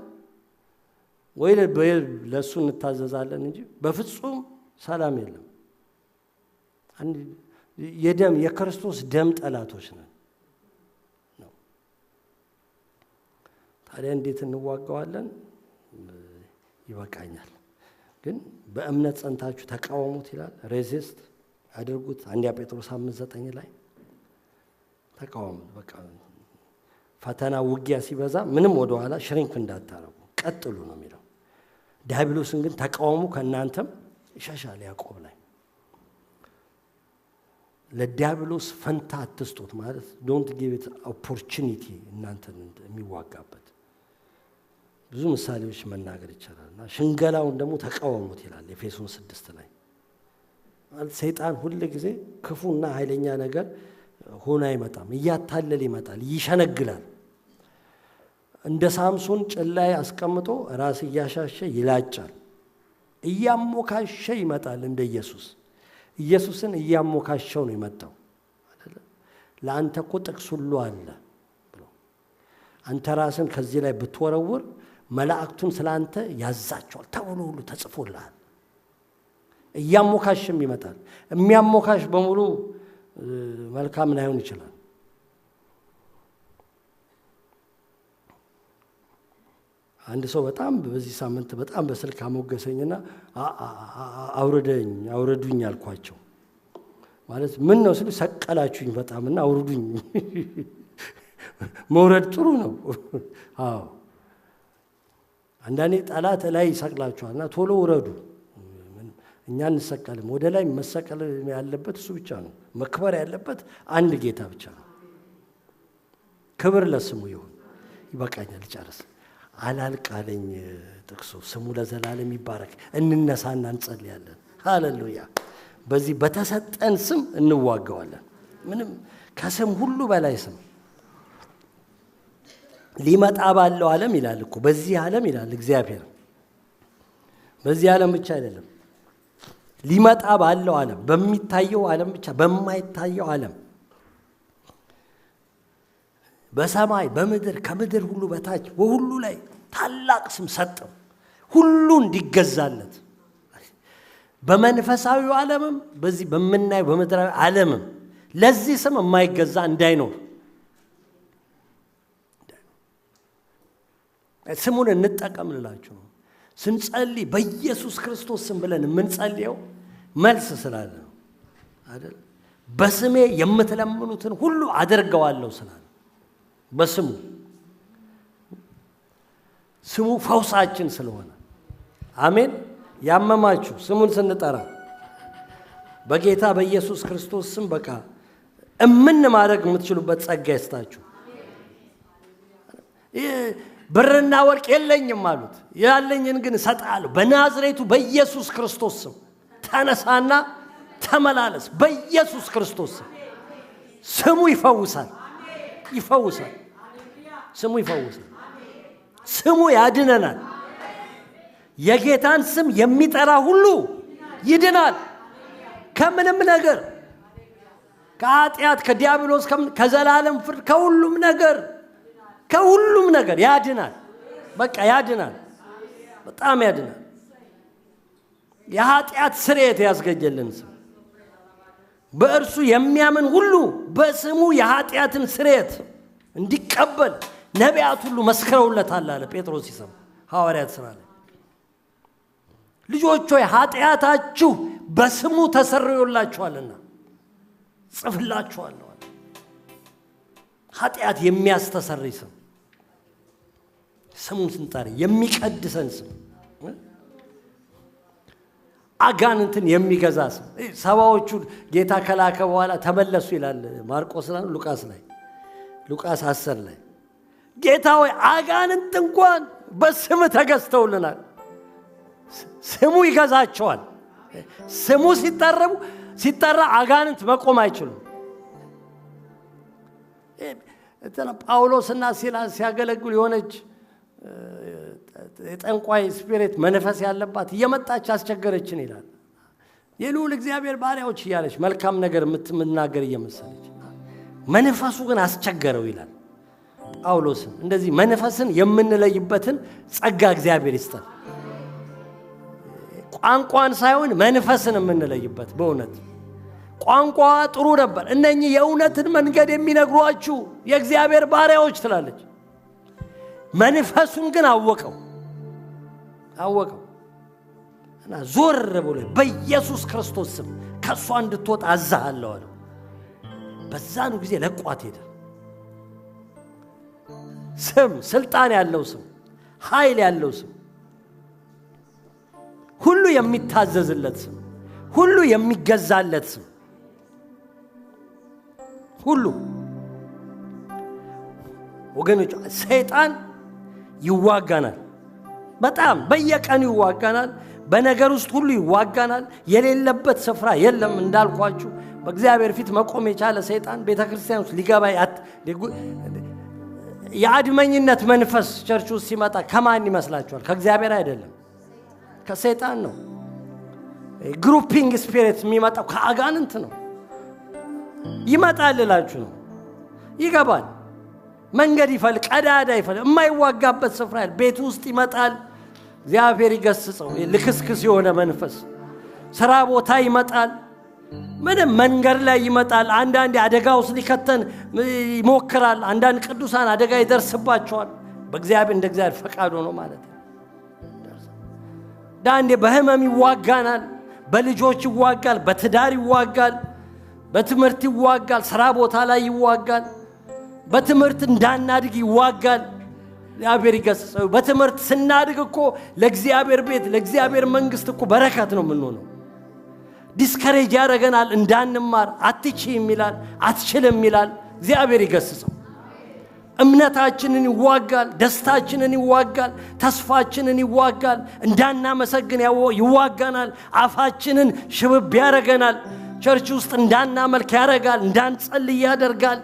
Speaker 1: ወይ ለሱ እንታዘዛለን እንጂ በፍጹም ሰላም የለም። የክርስቶስ ደም ጠላቶች ነን ነው። ታዲያ እንዴት እንዋጋዋለን? ይበቃኛል። ግን በእምነት ጸንታችሁ ተቃወሙት ይላል። ሬዚስት አድርጉት። አንደኛ ጴጥሮስ 5:9 ላይ ተቃወሙት። በቃ ፈተና ውጊያ ሲበዛ ምንም ወደ ኋላ ሽሪንክ እንዳታረጉ ቀጥሉ ነው የሚለው። ዲያብሎስን ግን ተቃወሙ ከእናንተም ይሸሻል። ያዕቆብ ላይ ለዲያብሎስ ፈንታ አትስጡት ማለት ዶንት ጊቭ ኢት ኦፖርቹኒቲ እናንተን የሚዋጋበት ብዙ ምሳሌዎች መናገር ይቻላልና ሽንገላውን ደግሞ ተቃወሙት ይላል ኤፌሶን 6 ላይ። ማለት ሰይጣን ሁሉ ጊዜ ክፉና ኃይለኛ ነገር ሆኖ አይመጣም፣ እያታለለ ይመጣል፣ ይሸነግላል። እንደ ሳምሶን ጭላይ አስቀምጦ ራስ እያሻሸ ይላጫል፣ እያሞካሸ ይመጣል። እንደ ኢየሱስን እያሞካሸው ነው የመጣው አይደል? ለአንተ እኮ ጥቅስ ሁሉ አለ ብሎ አንተ ራስን ከዚህ ላይ ብትወረውር መላእክቱን ስላንተ ያዛቸዋል ተብሎ ሁሉ ተጽፎልሃል። እያሞካሽም ይመጣል። የሚያሞካሽ በሙሉ መልካም ላይሆን ይችላል። አንድ ሰው በጣም በዚህ ሳምንት በጣም በስልክ አሞገሰኝና አውረዱኝ አልኳቸው። ማለት ምን ነው ስለ ሰቀላችሁኝ በጣምና አውርዱኝ። መውረድ ጥሩ ነው። አዎ አንዳንዴ ጠላት ላይ ይሰቅላችኋልና ቶሎ ውረዱ። እኛ እንሰቀልም። ወደ ላይ መሰቀል ያለበት እሱ ብቻ ነው። መክበር ያለበት አንድ ጌታ ብቻ ነው። ክብር ለስሙ ይሁን። ይበቃኛል፣ ልጨርስ። አላልቃለኝ ጥቅሱ። ስሙ ለዘላለም ይባረክ። እንነሳና እንጸልያለን። ሃሌሉያ። በዚህ በተሰጠን ስም እንዋጋዋለን። ምንም ከስም ሁሉ በላይ ስም ሊመጣ ባለው ዓለም ይላል እኮ። በዚህ ዓለም ይላል እግዚአብሔር። በዚህ ዓለም ብቻ አይደለም፣ ሊመጣ ባለው ዓለም፣ በሚታየው ዓለም ብቻ በማይታየው ዓለም፣ በሰማይ በምድር ከምድር ሁሉ በታች በሁሉ ላይ ታላቅ ስም ሰጠው፣ ሁሉ እንዲገዛለት። በመንፈሳዊው ዓለምም በዚህ በምናየው በምድራዊ ዓለምም ለዚህ ስም የማይገዛ እንዳይኖር ስሙን እንጠቀም ልላችሁ ነው። ስንጸልይ በኢየሱስ ክርስቶስ ስም ብለን የምንጸልየው መልስ ስላለ ነው አይደል? በስሜ የምትለምኑትን ሁሉ አደርገዋለሁ ስላለ በስሙ ስሙ ፈውሳችን ስለሆነ አሜን። ያመማችሁ ስሙን ስንጠራ በጌታ በኢየሱስ ክርስቶስ ስም በቃ እምን ማድረግ የምትችሉበት ጸጋ ይስጣችሁ። ብርና ወርቅ የለኝም አሉት። ያለኝን ግን እሰጥሃለሁ በናዝሬቱ በኢየሱስ ክርስቶስ ስም ተነሳና ተመላለስ። በኢየሱስ ክርስቶስ ስም ስሙ ይፈውሳል፣ ይፈውሳል። ስሙ ይፈውሳል። ስሙ ያድነናል። የጌታን ስም የሚጠራ ሁሉ ይድናል። ከምንም ነገር፣ ከኃጢአት፣ ከዲያብሎስ፣ ከዘላለም ፍርድ፣ ከሁሉም ነገር ያድናል። በቃ ያድናል፣ በጣም ያድናል። የኃጢአት ስርየት ያስገኘልን ስም። በእርሱ የሚያምን ሁሉ በስሙ የኃጢአትን ስርየት እንዲቀበል ነቢያት ሁሉ መስክረውለታል አለ ጴጥሮስ ሲሰማ ሐዋርያት ሥራ ላይ። ልጆች ሆይ ኃጢአታችሁ በስሙ ተሰርዮላችኋልና ጽፍላችኋለሁ። ኃጢአት የሚያስተሰርይ ስም፣ ስሙን ስንጠራ የሚቀድሰን ስም፣ አጋንንትን የሚገዛ ስም። ሰባዎቹ ጌታ ከላከ በኋላ ተመለሱ ይላል ማርቆስ ላይ፣ ሉቃስ 10 ላይ ጌታ ሆይ አጋንንት እንኳን በስም ተገዝተውልናል። ስሙ ይገዛቸዋል። ስሙ ሲጠራ አጋንንት መቆም አይችሉም። ጳውሎስና ሲላስ ሲያገለግሉ የሆነች የጠንቋይ ስፒሪት መንፈስ ያለባት እየመጣች አስቸገረችን ይላል። የልዑል እግዚአብሔር ባሪያዎች እያለች መልካም ነገር የምትናገር እየመሰለች መንፈሱ ግን አስቸገረው ይላል ጳውሎስን። እንደዚህ መንፈስን የምንለይበትን ጸጋ እግዚአብሔር ይስጠን። ቋንቋን ሳይሆን መንፈስን የምንለይበት። በእውነት ቋንቋ ጥሩ ነበር። እነኚህ የእውነትን መንገድ የሚነግሯችሁ የእግዚአብሔር ባሪያዎች ትላለች። መንፈሱን ግን አወቀው እና ዞር ብሎ በኢየሱስ ክርስቶስ ስም ከሷ እንድትወጣ አዛሃለሁ አለው። በዛኑ ጊዜ ለቋት ሄደ። ስም ስልጣን ያለው ስም፣ ኃይል ያለው ስም፣ ሁሉ የሚታዘዝለት ስም፣ ሁሉ የሚገዛለት ስም፣ ሁሉ ወገኖች ሰይጣን ይዋጋናል። በጣም በየቀኑ ይዋጋናል። በነገር ውስጥ ሁሉ ይዋጋናል። የሌለበት ስፍራ የለም። እንዳልኳችሁ በእግዚአብሔር ፊት መቆም የቻለ ሰይጣን ቤተክርስቲያን ውስጥ ሊገባ የአድመኝነት መንፈስ ቸርች ውስጥ ሲመጣ ከማን ይመስላችኋል? ከእግዚአብሔር አይደለም፣ ከሰይጣን ነው። ግሩፒንግ ስፒሪት የሚመጣው ከአጋንንት ነው። ይመጣል እላችሁ ነው። ይገባል። መንገድ ይፈልግ፣ ቀዳዳ ይፈልግ፣ የማይዋጋበት ስፍራ ቤት ውስጥ ይመጣል። እግዚአብሔር ይገስጸው። ልክስክስ የሆነ መንፈስ ስራ ቦታ ይመጣል። ምንም መንገድ ላይ ይመጣል። አንዳንድ አደጋ ውስጥ ሊከተን ይሞክራል። አንዳንድ ቅዱሳን አደጋ ይደርስባቸዋል። በእግዚአብሔር እንደ እግዚአብሔር ፈቃድ ሆኖ ማለት ነው። ዳንዴ በህመም ይዋጋናል። በልጆች ይዋጋል፣ በትዳር ይዋጋል፣ በትምህርት ይዋጋል፣ ስራ ቦታ ላይ ይዋጋል። በትምህርት እንዳናድግ ይዋጋል። እግዚአብሔር ይገስጸው። በትምህርት ስናድግ እኮ ለእግዚአብሔር ቤት ለእግዚአብሔር መንግስት እኮ በረከት ነው የምንሆነው። ዲስከሬጅ ያደርገናል። እንዳንማር አትችይም ይላል፣ አትችልም ይላል። እግዚአብሔር ይገስጸው። እምነታችንን ይዋጋል፣ ደስታችንን ይዋጋል፣ ተስፋችንን ይዋጋል። እንዳናመሰግን ይዋጋናል። አፋችንን ሽብብ ያደርገናል። ቸርች ውስጥ እንዳናመልክ ያደርጋል፣ እንዳንጸልይ ያደርጋል።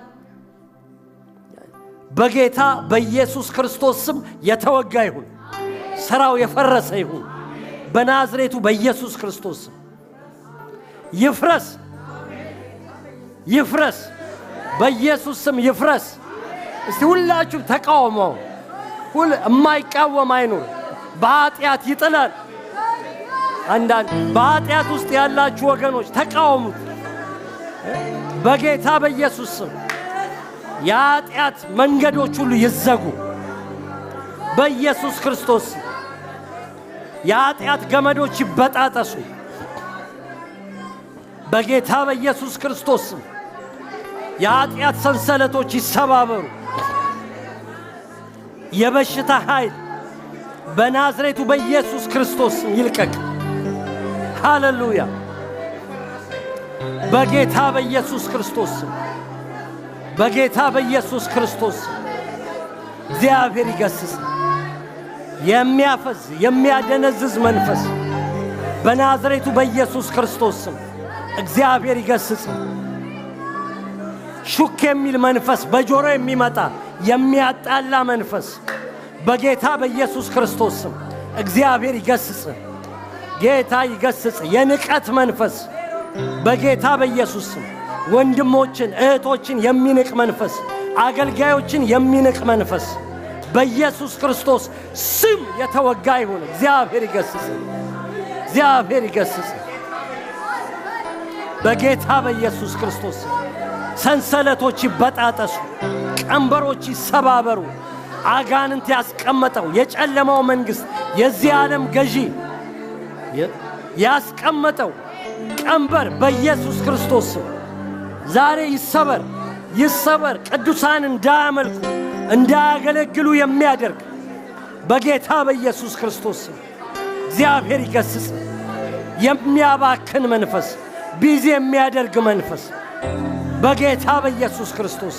Speaker 1: በጌታ በኢየሱስ ክርስቶስ ስም የተወጋ ይሁን። ስራው የፈረሰ ይሁን። በናዝሬቱ በኢየሱስ ክርስቶስ ስም ይፍረስ፣ ይፍረስ። በኢየሱስ ስም ይፍረስ። እስቲ ሁላችሁ ተቃውመው። ሁሉ የማይቃወም አይኑር። በኃጢአት ይጥላል። አንዳንድ በኃጢአት ውስጥ ያላችሁ ወገኖች ተቃውሙት በጌታ በኢየሱስ ስም። የኃጢአት መንገዶች ሁሉ ይዘጉ በኢየሱስ ክርስቶስ። የኃጢአት ገመዶች ይበጣጠሱ በጌታ በኢየሱስ ክርስቶስ። የኃጢአት ሰንሰለቶች ይሰባበሩ። የበሽታ ኃይል በናዝሬቱ በኢየሱስ ክርስቶስ ይልቀቅ። ሃሌሉያ። በጌታ በኢየሱስ ክርስቶስ፣ በጌታ በኢየሱስ ክርስቶስ እግዚአብሔር ይገስጽ። የሚያፈዝ የሚያደነዝዝ መንፈስ በናዝሬቱ በኢየሱስ ክርስቶስ እግዚአብሔር ይገስጽ። ሹክ የሚል መንፈስ በጆሮ የሚመጣ የሚያጣላ መንፈስ በጌታ በኢየሱስ ክርስቶስ እግዚአብሔር ይገስጽ። ጌታ ይገስጽ። የንቀት መንፈስ በጌታ በኢየሱስ ወንድሞችን እህቶችን የሚንቅ መንፈስ፣ አገልጋዮችን የሚንቅ መንፈስ በኢየሱስ ክርስቶስ ስም የተወጋ ይሁን። እግዚአብሔር ይገስጽ። እግዚአብሔር ይገስጽ። በጌታ በኢየሱስ ክርስቶስ ሰንሰለቶች ይበጣጠሱ፣ ቀንበሮች ይሰባበሩ። አጋንንት ያስቀመጠው የጨለማው መንግስት የዚህ ዓለም ገዢ ያስቀመጠው ቀንበር በኢየሱስ ክርስቶስ ዛሬ ይሰበር፣ ይሰበር። ቅዱሳን እንዳያመልኩ እንዳያገለግሉ የሚያደርግ በጌታ በኢየሱስ ክርስቶስ እግዚአብሔር ይገስጽ። የሚያባክን መንፈስ፣ ቢዚ የሚያደርግ መንፈስ በጌታ በኢየሱስ ክርስቶስ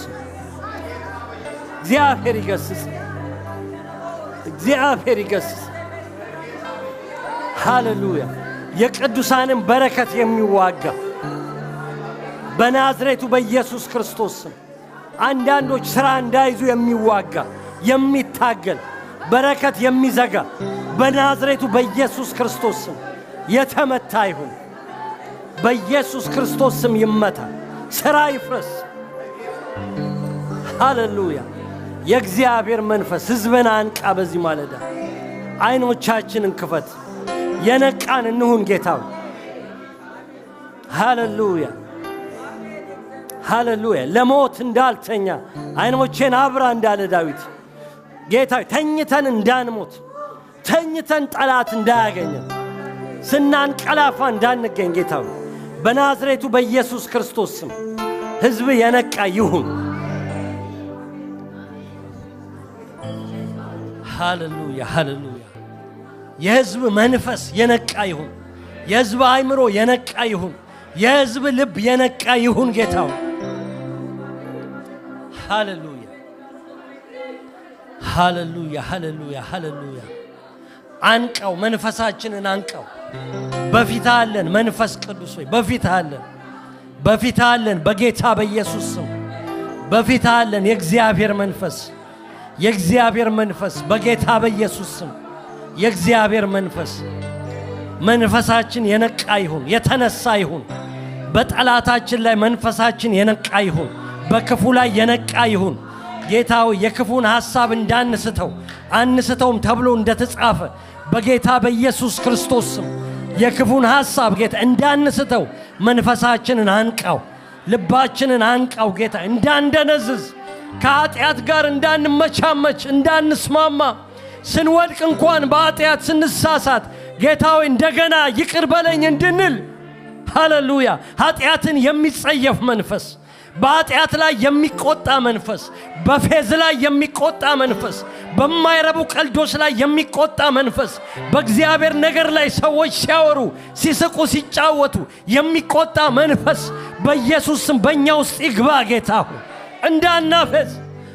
Speaker 1: እግዚአብሔር ይገስጽ። እግዚአብሔር ይገስጽ። ሃሌሉያ። የቅዱሳንን በረከት የሚዋጋ በናዝሬቱ በኢየሱስ ክርስቶስ አንዳንዶች ሥራ እንዳይዙ የሚዋጋ የሚታገል በረከት የሚዘጋ በናዝሬቱ በኢየሱስ ክርስቶስ የተመታ ይሁን። በኢየሱስ ክርስቶስ ስም ይመታ። ሥራ ይፍረስ። ሃሌሉያ። የእግዚአብሔር መንፈስ ሕዝብን አንቃ። በዚህ ማለዳ አይኖቻችንን ክፈት። የነቃን እንሁን ጌታ። ሃሌሉያ፣ ሃሌሉያ። ለሞት እንዳልተኛ አይኖቼን አብራ እንዳለ ዳዊት ጌታ ተኝተን እንዳንሞት ተኝተን ጠላት እንዳያገኘን ስናንቀላፋ እንዳንገኝ ጌታ በናዝሬቱ በኢየሱስ ክርስቶስ ስም ሕዝብ የነቃ ይሁን። ሃሌሉያ ሃሌሉያ። የሕዝብ መንፈስ የነቃ ይሁን። የሕዝብ አእምሮ የነቃ ይሁን። የሕዝብ ልብ የነቃ ይሁን ጌታ ሃሌሉያ ሃሌሉያ ሃሌሉያ ሃሌሉያ። አንቀው መንፈሳችንን አንቀው። በፊት አለን መንፈስ ቅዱስ ሆይ በፊት አለን በጌታ በኢየሱስ ስም በፊት አለን የእግዚአብሔር መንፈስ በጌታ በኢየሱስ ስም የእግዚአብሔር መንፈሳችን የነቃ ይሁን የተነሳ ይሁን። በጠላታችን ላይ መንፈሳችን የነቃ ይሁን። በክፉ ላይ የነቃ ይሁን ጌታው። የክፉን ሐሳብ አንስተውም ተብሎ እንደተጻፈ በጌታ በኢየሱስ ክርስቶስ ስም የክፉን ሐሳብ ጌታ እንዳንስተው መንፈሳችንን አንቃው። ልባችንን አንቃው ጌታ። እንዳንደነዝዝ ከኃጢአት ጋር እንዳንመቻመች እንዳንስማማ ስንወድቅ እንኳን በኃጢአት ስንሳሳት ጌታው እንደገና ይቅር በለኝ እንድንል ሃሌሉያ። ኃጢአትን የሚጸየፍ መንፈስ፣ በኃጢአት ላይ የሚቆጣ መንፈስ፣ በፌዝ ላይ የሚቆጣ መንፈስ፣ በማይረቡ ቀልዶች ላይ የሚቆጣ መንፈስ፣ በእግዚአብሔር ነገር ላይ ሰዎች ሲያወሩ ሲስቁ ሲጫወቱ የሚቆጣ መንፈስ በኢየሱስ ስም በእኛ ውስጥ ይግባ ጌታ ሆይ። እንዳናፈዝ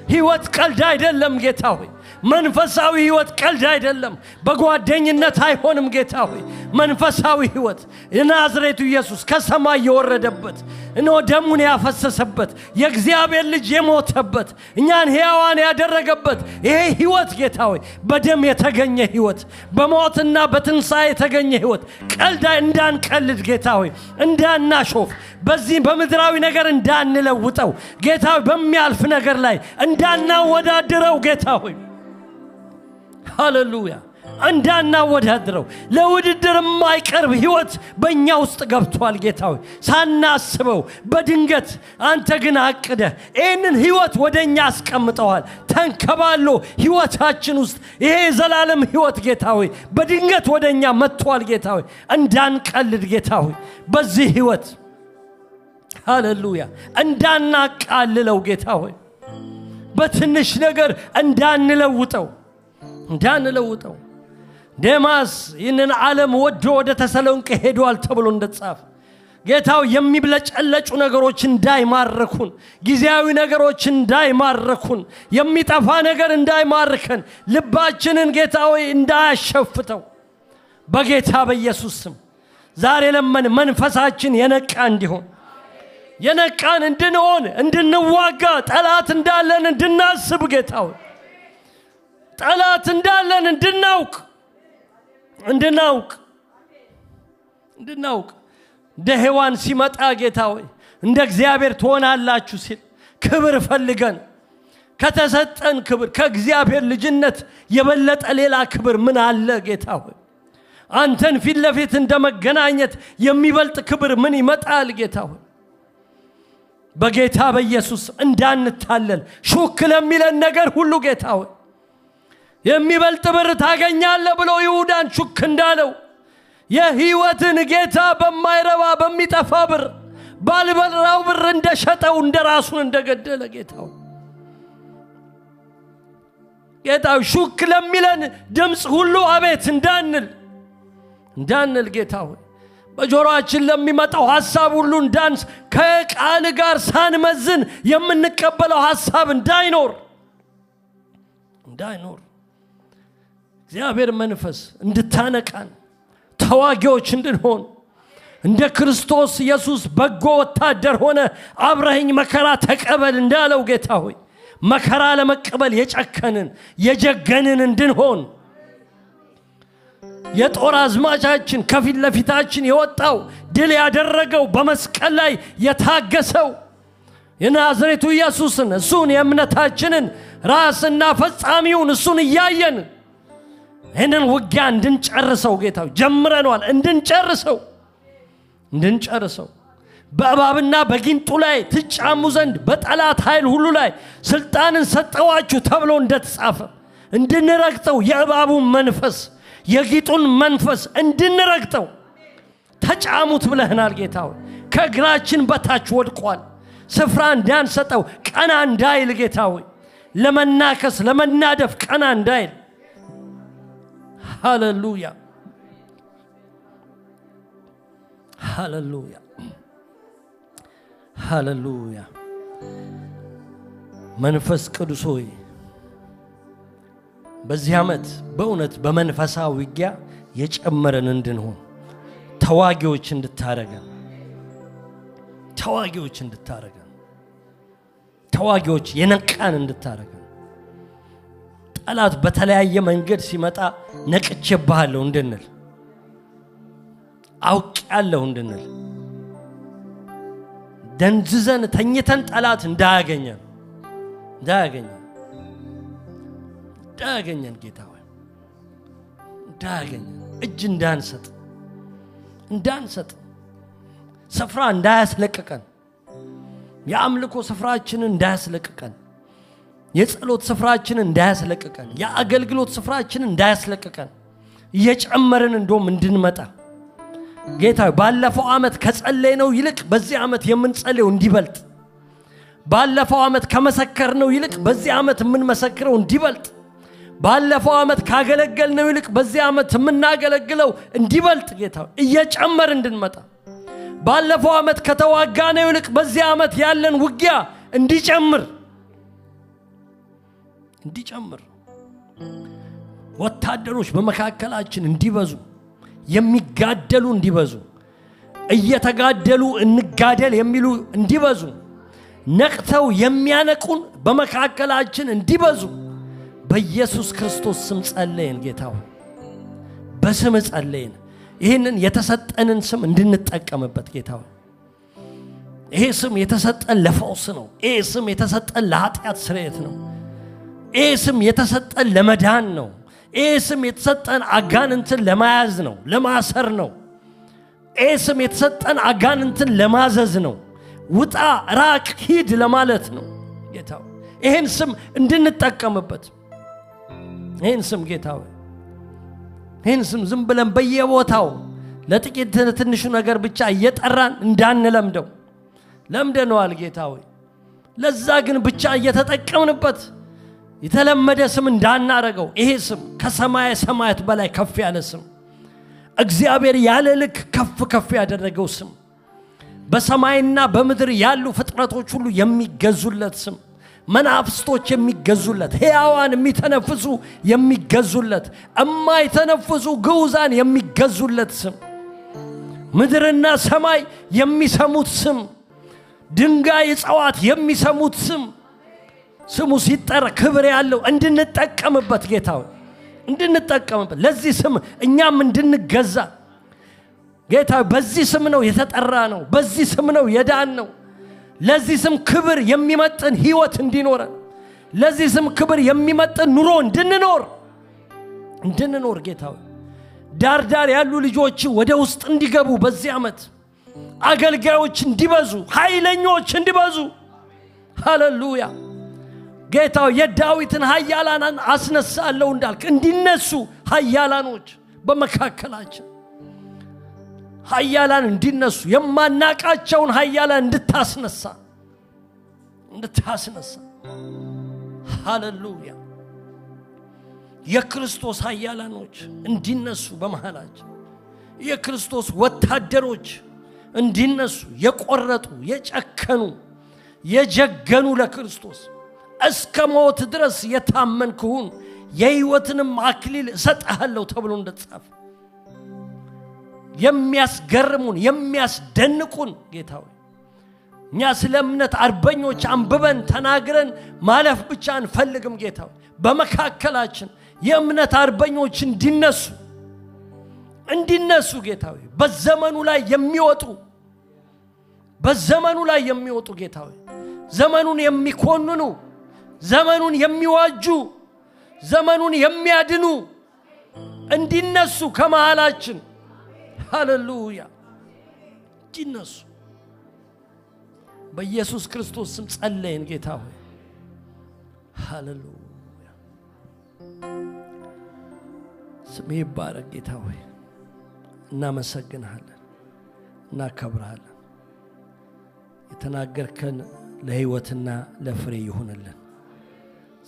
Speaker 1: ሕይወት ቀልድ አይደለም ጌታ ሆይ። መንፈሳዊ ሕይወት ቀልድ አይደለም። በጓደኝነት አይሆንም ጌታ ሆይ። መንፈሳዊ ሕይወት የናዝሬቱ ኢየሱስ ከሰማይ የወረደበት እነሆ ደሙን ያፈሰሰበት የእግዚአብሔር ልጅ የሞተበት እኛን ሕያዋን ያደረገበት ይሄ ሕይወት ጌታ ሆይ በደም የተገኘ ሕይወት በሞትና በትንሣኤ የተገኘ ሕይወት ቀልድ እንዳንቀልድ ጌታ ሆይ እንዳናሾፍ በዚህ በምድራዊ ነገር እንዳንለውጠው ጌታ ሆይ በሚያልፍ ነገር ላይ እንዳናወዳድረው ጌታ ሆይ ሃሌሉያ እንዳናወዳድረው ለውድድር የማይቀርብ ሕይወት በእኛ ውስጥ ገብቷል ጌታ ሆይ። ሳናስበው በድንገት አንተ ግን አቅደህ ይህንን ሕይወት ወደኛ አስቀምጠዋል። ተንከባሎ ሕይወታችን ውስጥ ይሄ ዘላለም ሕይወት ጌታ ሆይ በድንገት ወደኛ መጥቷል ጌታ ሆይ። እንዳንቀልድ ጌታ ሆይ በዚህ ሕይወት ሃሌሉያ እንዳናቃልለው ጌታ ሆይ በትንሽ ነገር እንዳንለውጠው ዴማስ ይህንን ዓለም ወዶ ወደ ተሰሎንቄ ሄዷል ተብሎ እንደተጻፈ ጌታው የሚብለጨለጩ ነገሮች እንዳይማርኩን፣ ጊዜያዊ ነገሮች እንዳይማርኩን፣ የሚጠፋ ነገር እንዳይማርከን፣ ልባችንን ጌታው እንዳያሸፍተው በጌታ በኢየሱስ ስም ዛሬ ለምን መንፈሳችን የነቃ እንዲሆን የነቃን እንድንሆን እንድንዋጋ ጠላት እንዳለን እንድናስብ ጌታው ጠላት እንዳለን እንድናውቅ እንደ ሔዋን ሲመጣ ጌታው እንደ እግዚአብሔር ትሆናላችሁ ሲል ክብር ፈልገን ከተሰጠን ክብር ከእግዚአብሔር ልጅነት የበለጠ ሌላ ክብር ምን አለ ጌታው? አንተን ፊት ለፊት እንደመገናኘት የሚበልጥ ክብር ምን ይመጣል ጌታው? በጌታ በኢየሱስ እንዳንታለል ሹክ ለሚለን ነገር ሁሉ ጌታው የሚበልጥ ብር ታገኛለህ ብሎ ይሁዳን ሹክ እንዳለው የሕይወትን ጌታ በማይረባ በሚጠፋ ብር ባልበራው ብር እንደሸጠው እንደራሱን እንደገደለ ጌታው ሹክ ለሚለን ድምጽ ሁሉ አቤት እንዳንል ጌታው በጆሮአችን ለሚመጣው ሐሳብ ሁሉ እንዳንስ ከቃል ጋር ሳንመዝን የምንቀበለው ሐሳብ እንዳይኖር እግዚአብሔር መንፈስ እንድታነቃን ተዋጊዎች እንድንሆን እንደ ክርስቶስ ኢየሱስ በጎ ወታደር ሆነ አብረኸኝ መከራ ተቀበል እንዳለው ጌታ ሆይ መከራ ለመቀበል የጨከንን የጀገንን እንድንሆን የጦር አዝማቻችን ከፊት ለፊታችን የወጣው ድል ያደረገው በመስቀል ላይ የታገሰው የናዝሬቱ ኢየሱስን እሱን የእምነታችንን ራስና ፈጻሚውን እሱን እያየን እነን ውጊያ እንድንጨርሰው ጌታው ጀምረናል እንድንጨርሰው በእባብና በጊንጡ ላይ ትጫሙ ዘንድ በጠላት ኃይል ሁሉ ላይ ስልጣንን ሰጠዋችሁ ተብሎ እንደተጻፈ እንድንረግጠው የእባቡን መንፈስ የጊጡን መንፈስ እንድንረግጠው ተጫሙት ብለህናል ጌታ ሆይ ከእግራችን በታች ወድቋል ስፍራ እንዳንሰጠው ቀና እንዳይል ጌታ ሆይ ለመናከስ ለመናደፍ ቀና እንዳይል ሃሌሉያ ሃሌሉያ ሃሌሉያ መንፈስ ቅዱስ ሆይ በዚህ ዓመት በእውነት በመንፈሳዊ ውጊያ የጨመረን እንድንሆን ተዋጊዎች እንድታረገን ተዋጊዎች የነቃን እንድታረገን ጠላት በተለያየ መንገድ ሲመጣ ነቅቼብሃለሁ እንድንል አውቄያለሁ እንድንል ደንዝዘን ተኝተን ጠላት እንዳያገኘን ጌታ ሆይ እንዳያገኘን እጅ እንዳንሰጥ ስፍራ እንዳያስለቅቀን የአምልኮ ስፍራችንን እንዳያስለቅቀን የጸሎት ስፍራችንን እንዳያስለቅቀን የአገልግሎት ስፍራችንን እንዳያስለቅቀን እየጨመርን እንደውም እንድንመጣ ጌታ ባለፈው ዓመት ከጸለይነው ይልቅ በዚህ ዓመት የምንጸልየው እንዲበልጥ ባለፈው ዓመት ከመሰከርነው ይልቅ በዚህ ዓመት የምንመሰክረው እንዲበልጥ ባለፈው ዓመት ካገለገልነው ይልቅ በዚህ ዓመት የምናገለግለው እንዲበልጥ ጌታ እየጨመርን እንድንመጣ ባለፈው ዓመት ከተዋጋነው ይልቅ በዚህ ዓመት ያለን ውጊያ እንዲጨምር ወታደሮች በመካከላችን እንዲበዙ የሚጋደሉ እንዲበዙ እየተጋደሉ እንጋደል የሚሉ እንዲበዙ ነቅተው የሚያነቁን በመካከላችን እንዲበዙ በኢየሱስ ክርስቶስ ስም ጸለይን ጌታ ሆይ በስም ጸለይን ይሄንን የተሰጠንን ስም እንድንጠቀምበት ጌታ ሆይ ይሄ ስም የተሰጠን ለፈውስ ነው ይሄ ስም የተሰጠን ለኃጢአት ስርየት ነው ይሄ ስም የተሰጠን ለመዳን ነው ይሄ ስም የተሰጠን አጋንንትን ለማያዝ ነው ለማሰር ነው ይሄ ስም የተሰጠን አጋንንትን ለማዘዝ ነው ውጣ ራቅ ሂድ ለማለት ነው ጌታ ሆይ ይሄን ስም እንድንጠቀምበት ይሄን ስም ጌታ ሆይ ይሄን ስም ዝም ብለን በየቦታው ለጥቂት ትንሹ ነገር ብቻ እየጠራን እንዳንለምደው ለምደነዋል ጌታ ሆይ ለዛ ግን ብቻ እየተጠቀምንበት የተለመደ ስም እንዳናረገው ይሄ ስም ከሰማይ ሰማያት በላይ ከፍ ያለ ስም እግዚአብሔር ያለ ልክ ከፍ ያደረገው ስም በሰማይና በምድር ያሉ ፍጥረቶች ሁሉ የሚገዙለት ስም መናፍስቶች የሚገዙለት ሕያዋን የሚተነፍሱ የሚገዙለት የማይተነፍሱ ግዑዛን የሚገዙለት ስም ምድርና ሰማይ የሚሰሙት ስም ድንጋይ እጽዋት የሚሰሙት ስሙ ሲጠራ ክብር ያለው እንድንጠቀምበት ጌታው እንድንጠቀምበት ለዚህ ስም እኛም እንድንገዛ ጌታ በዚህ ስም ነው የተጠራ ነው በዚህ ስም ነው የዳን ነው ለዚህ ስም ክብር የሚመጥን ህይወት እንዲኖረን ለዚህ ስም ክብር የሚመጥን ኑሮ እንድንኖር ጌታው ዳር ያሉ ልጆች ወደ ውስጥ እንዲገቡ በዚህ ዓመት አገልጋዮች እንዲበዙ ኃይለኞች እንዲበዙ ሃሌሉያ ጌታው የዳዊትን ኃያላን አስነሳለሁ እንዳልክ እንዲነሱ ኃያላኖች በመካከላችን ኃያላን እንዲነሱ የማናቃቸውን ኃያላን እንድታስነሳ ሃሌሉያ የክርስቶስ ኃያላኖች እንዲነሱ በመሃላችን የክርስቶስ ወታደሮች እንዲነሱ የቆረጡ የጨከኑ የጀገኑ ለክርስቶስ እስከ ሞት ድረስ የታመንኩን የሕይወትንም አክሊል እሰጥሃለሁ ተብሎ እንደተጻፈ የሚያስገርሙን የሚያስደንቁን ጌታው እኛ ስለ እምነት አርበኞች አንብበን ተናግረን ማለፍ ብቻ አንፈልግም ጌታው በመካከላችን የእምነት አርበኞች እንዲነሱ ጌታው በዘመኑ ላይ የሚወጡ ጌታው ዘመኑን የሚኮንኑ ዘመኑን የሚዋጁ ዘመኑን የሚያድኑ እንዲነሱ ከመሃላችን ሃሌሉያ እንዲነሱ በኢየሱስ ክርስቶስ ስም ጸለይን ጌታ ሆይ ሃሌሉያ ስሜ ይባረክ ጌታ ሆይ እናመሰግንሃለን እናከብርሃለን የተናገርከን ለህይወትና ለፍሬ ይሁንልን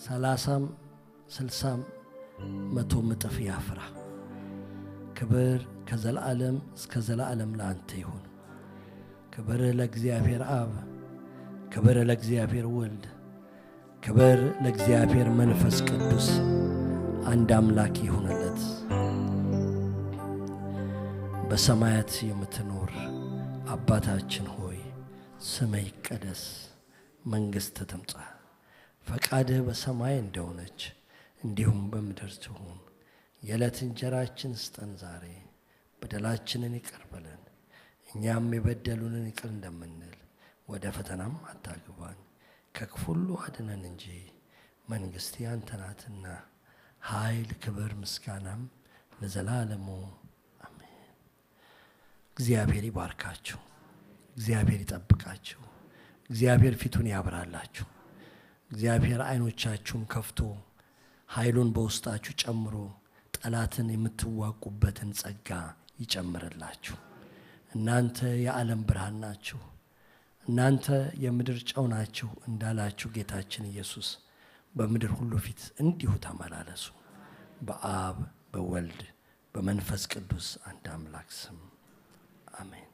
Speaker 1: 30 60 100 እጥፍ ያፍራ ክብር ከዘላለም እስከ ዘላለም ለአንተ ይሁን ክብር ለእግዚአብሔር አብ ክብር ለእግዚአብሔር ወልድ ክብር ለእግዚአብሔር መንፈስ ቅዱስ አንድ አምላክ ይሁንለት በሰማያት የምትኖር አባታችን ሆይ ስምህ ይቀደስ መንግሥትህ ትምጣ ፈቃድህ በሰማይ እንደሆነች እንዲሁም በምድር ትሁን የዕለት እንጀራችንን ስጠን ዛሬ በደላችንን ይቅር በለን እኛም የበደሉንን ይቅር እንደምንል ወደ ፈተናም አታግባን ከክፉ ሁሉ አድነን እንጂ መንግሥት ያንተ ናትና ኃይል ክብር ምስጋናም ለዘላለሙ አሜን እግዚአብሔር ይባርካችሁ እግዚአብሔር ይጠብቃችሁ እግዚአብሔር ፊቱን ያብራላችሁ እግዚአብሔር አይኖቻችሁን ከፍቶ ኃይሉን በውስጣችሁ ጨምሮ ጠላትን የምትዋቁበትን ጸጋ ይጨምርላችሁ እናንተ የዓለም ብርሃን ናችሁ እናንተ የምድር ጨው ናችሁ እንዳላችሁ ጌታችን ኢየሱስ በምድር ሁሉ ፊት እንዲሁ ተመላለሱ በአብ በወልድ በመንፈስ ቅዱስ አንድ አምላክ ስም አሜን